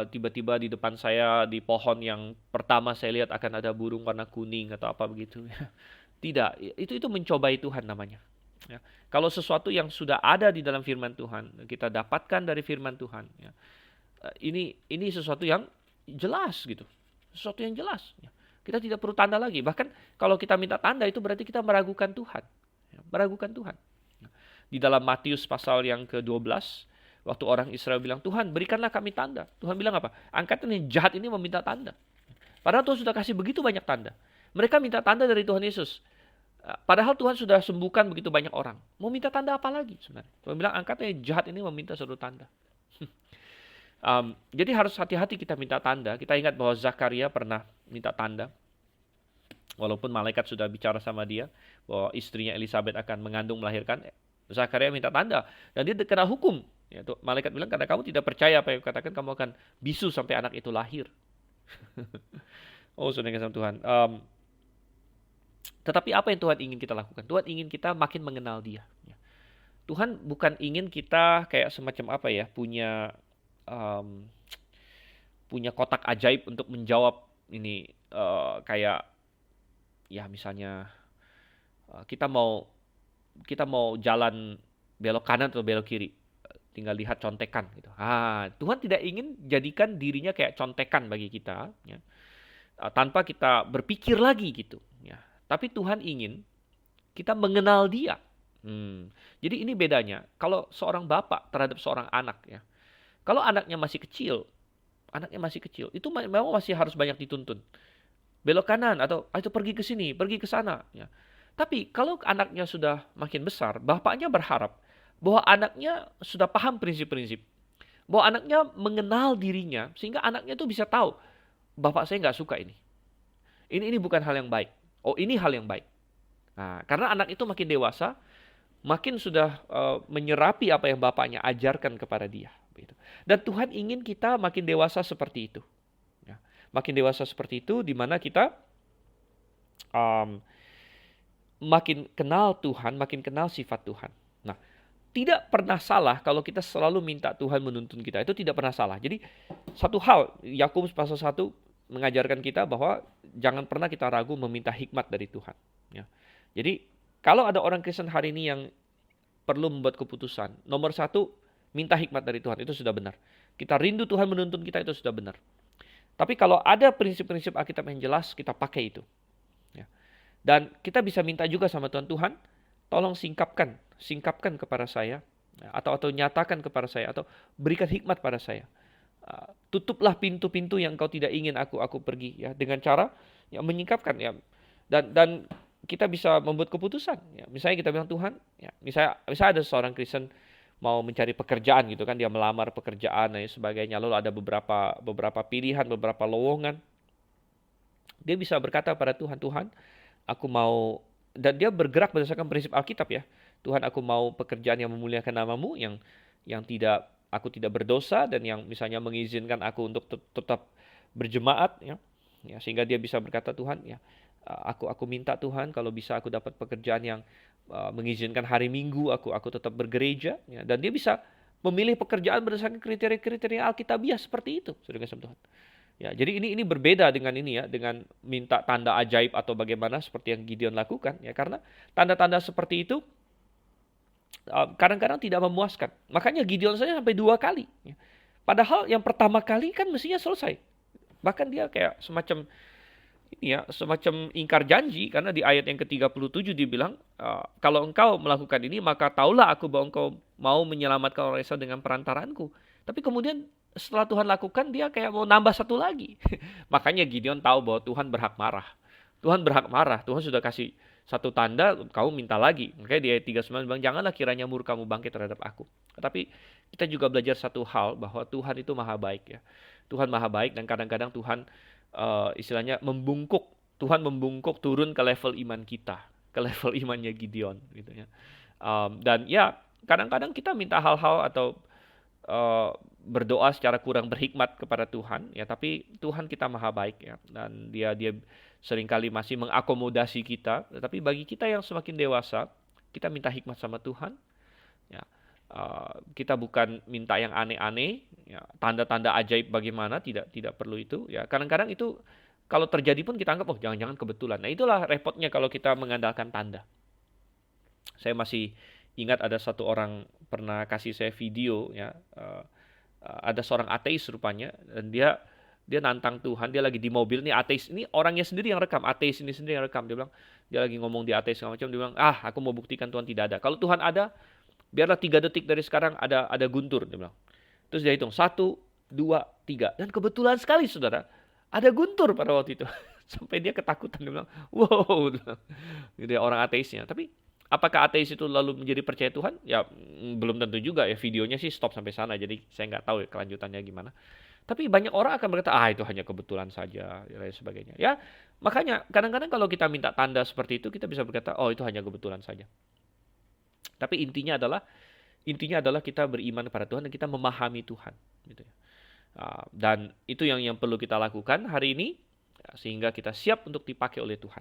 tiba-tiba di depan saya di pohon yang pertama saya lihat akan ada burung warna kuning atau apa begitu. Tidak, itu mencobai Tuhan namanya. Ya. Kalau sesuatu yang sudah ada di dalam firman Tuhan, kita dapatkan dari firman Tuhan. Ya. Ini sesuatu yang jelas gitu, sesuatu yang jelas. Ya. Kita tidak perlu tanda lagi. Bahkan kalau kita minta tanda itu berarti kita meragukan Tuhan. Ya, meragukan Tuhan. Di dalam Matius pasal yang ke-12, waktu orang Israel bilang, Tuhan berikanlah kami tanda. Tuhan bilang apa? Angkatan yang jahat ini meminta tanda. Padahal Tuhan sudah kasih begitu banyak tanda. Mereka minta tanda dari Tuhan Yesus. Padahal Tuhan sudah sembuhkan begitu banyak orang. Mau minta tanda apa lagi sebenarnya? Tuhan bilang angkatan yang jahat ini meminta suatu tanda. Jadi harus hati-hati kita minta tanda. Kita ingat bahwa Zakaria pernah minta tanda. Walaupun malaikat sudah bicara sama dia bahwa istrinya Elizabeth akan mengandung melahirkan, Zakaria minta tanda dan dia kena hukum. Ya, malaikat bilang karena kamu tidak percaya apa yang katakan, kamu akan bisu sampai anak itu lahir. Oh, saudara kasih Tuhan. Tetapi apa yang Tuhan ingin kita lakukan? Tuhan ingin kita makin mengenal Dia. Tuhan bukan ingin kita kayak semacam apa ya, punya kotak ajaib untuk menjawab ini, kayak ya misalnya kita mau jalan belok kanan atau belok kiri, tinggal lihat contekan gitu. Tuhan tidak ingin jadikan dirinya kayak contekan bagi kita ya, tanpa kita berpikir lagi gitu ya. Tapi Tuhan ingin kita mengenal Dia. Jadi ini bedanya kalau seorang bapak terhadap seorang anak ya. Kalau anaknya masih kecil, itu memang masih harus banyak dituntun. Belok kanan atau itu pergi ke sini, pergi ke sana. Ya. Tapi kalau anaknya sudah makin besar, bapaknya berharap bahwa anaknya sudah paham prinsip-prinsip. Bahwa anaknya mengenal dirinya, sehingga anaknya itu bisa tahu, bapak saya nggak suka ini. Ini bukan hal yang baik. Oh, ini hal yang baik. Nah, karena anak itu makin dewasa, makin sudah menyerapi apa yang bapaknya ajarkan kepada dia. Dan Tuhan ingin kita makin dewasa seperti itu. Ya. Makin dewasa seperti itu, di mana kita makin kenal Tuhan, makin kenal sifat Tuhan. Nah, tidak pernah salah kalau kita selalu minta Tuhan menuntun kita. Itu tidak pernah salah. Jadi, satu hal, Yakobus pasal 1, mengajarkan kita bahwa jangan pernah kita ragu meminta hikmat dari Tuhan. Ya. Jadi kalau ada orang Kristen hari ini yang perlu membuat keputusan, nomor satu, minta hikmat dari Tuhan, itu sudah benar. Kita rindu Tuhan menuntun kita, itu sudah benar. Tapi kalau ada prinsip-prinsip Alkitab yang jelas, kita pakai itu. Ya. Dan kita bisa minta juga sama Tuhan, Tuhan, tolong singkapkan kepada saya, atau nyatakan kepada saya, atau berikan hikmat pada saya. Tutuplah pintu-pintu yang Engkau tidak ingin aku pergi, ya, dengan cara yang menyingkapkan, ya. Dan kita bisa membuat keputusan, ya. Misalnya kita bilang, Tuhan, ya, misalnya ada seorang Kristen mau mencari pekerjaan gitu kan, dia melamar pekerjaan dan sebagainya, lalu ada beberapa pilihan, beberapa lowongan. Dia bisa berkata pada Tuhan, Tuhan, aku mau, dan dia bergerak berdasarkan prinsip Alkitab, ya. Tuhan, aku mau pekerjaan yang memuliakan nama-Mu, yang tidak, aku tidak berdosa, dan yang misalnya mengizinkan aku untuk tetap berjemaat, ya. Ya, sehingga dia bisa berkata, Tuhan, ya, aku minta Tuhan kalau bisa aku dapat pekerjaan yang mengizinkan hari Minggu aku tetap bergereja, ya. Dan dia bisa memilih pekerjaan berdasarkan kriteria-kriteria Alkitabiah seperti itu, saudara kasih Tuhan. Ya, jadi ini berbeda dengan ini, ya, dengan minta tanda ajaib atau bagaimana seperti yang Gideon lakukan, ya, karena tanda-tanda seperti itu kadang-kadang tidak memuaskan. Makanya Gideon saja sampai 2 kali, ya. Padahal yang pertama kali kan mestinya selesai. Bahkan dia kayak semacam ingkar janji, karena di ayat yang ke-37 dibilang, kalau engkau melakukan ini, maka taulah aku bahwa engkau mau menyelamatkan orang Israel dengan perantaranku. Tapi kemudian setelah Tuhan lakukan, dia kayak mau nambah satu lagi. Makanya Gideon tahu bahwa Tuhan berhak marah. Tuhan sudah kasih satu tanda, kamu minta lagi. Makanya di ayat 39 bilang, janganlah kiranya murkamu bangkit terhadap aku. Tapi kita juga belajar satu hal, bahwa Tuhan itu maha baik, ya. Tuhan maha baik, dan kadang-kadang Tuhan istilahnya membungkuk. Tuhan membungkuk turun ke level iman kita, ke level imannya Gideon, gitu, ya. Dan ya kadang-kadang kita minta hal-hal atau berdoa secara kurang berhikmat kepada Tuhan, ya, tapi Tuhan kita maha baik, ya, dan dia seringkali masih mengakomodasi kita. Tetapi bagi kita yang semakin dewasa, kita minta hikmat sama Tuhan, ya. Kita bukan minta yang aneh-aneh, ya, tanda-tanda ajaib bagaimana, tidak perlu itu, ya. Kadang-kadang itu kalau terjadi pun kita anggap, oh, jangan-jangan kebetulan. Nah, itulah repotnya kalau kita mengandalkan tanda. Saya masih ingat ada satu orang pernah kasih saya video, ya, ada seorang ateis rupanya, dan dia nantang Tuhan. Dia lagi di mobil nih, ateis ini orangnya sendiri yang rekam, ateis ini sendiri yang rekam. Dia bilang, dia lagi ngomong di ateis segala macam, dia bilang, aku mau buktikan Tuhan tidak ada. Kalau Tuhan ada, biarlah 3 detik dari sekarang ada guntur, dia bilang. Terus dia hitung 1, 2, 3, dan kebetulan sekali, saudara, ada guntur pada waktu itu. Sampai dia ketakutan, dia bilang, wow, dia orang ateisnya. Tapi apakah ateis itu lalu menjadi percaya Tuhan? Ya, belum tentu juga, ya. Videonya sih stop sampai sana, jadi saya nggak tahu, ya, kelanjutannya gimana. Tapi banyak orang akan berkata, itu hanya kebetulan saja, dan lain sebagainya. Ya, makanya kadang-kadang kalau kita minta tanda seperti itu, kita bisa berkata, oh, itu hanya kebetulan saja. Tapi intinya adalah kita beriman kepada Tuhan dan kita memahami Tuhan, gitu, ya. Dan itu yang perlu kita lakukan hari ini, ya, sehingga kita siap untuk dipakai oleh Tuhan.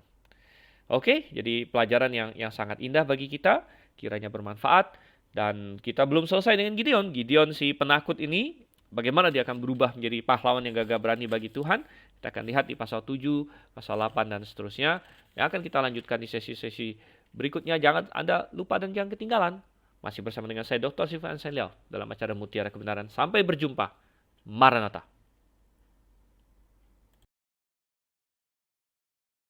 Oke, jadi pelajaran yang sangat indah bagi kita, kiranya bermanfaat. Dan kita belum selesai dengan Gideon. Gideon si penakut ini, bagaimana dia akan berubah menjadi pahlawan yang gagah berani bagi Tuhan. Kita akan lihat di pasal 7, pasal 8, dan seterusnya. Yang akan kita lanjutkan di sesi-sesi berikutnya. Jangan Anda lupa dan jangan ketinggalan. Masih bersama dengan saya, Dr. Silvan Anseliel, dalam acara Mutiara Kebenaran. Sampai berjumpa. Maranatha.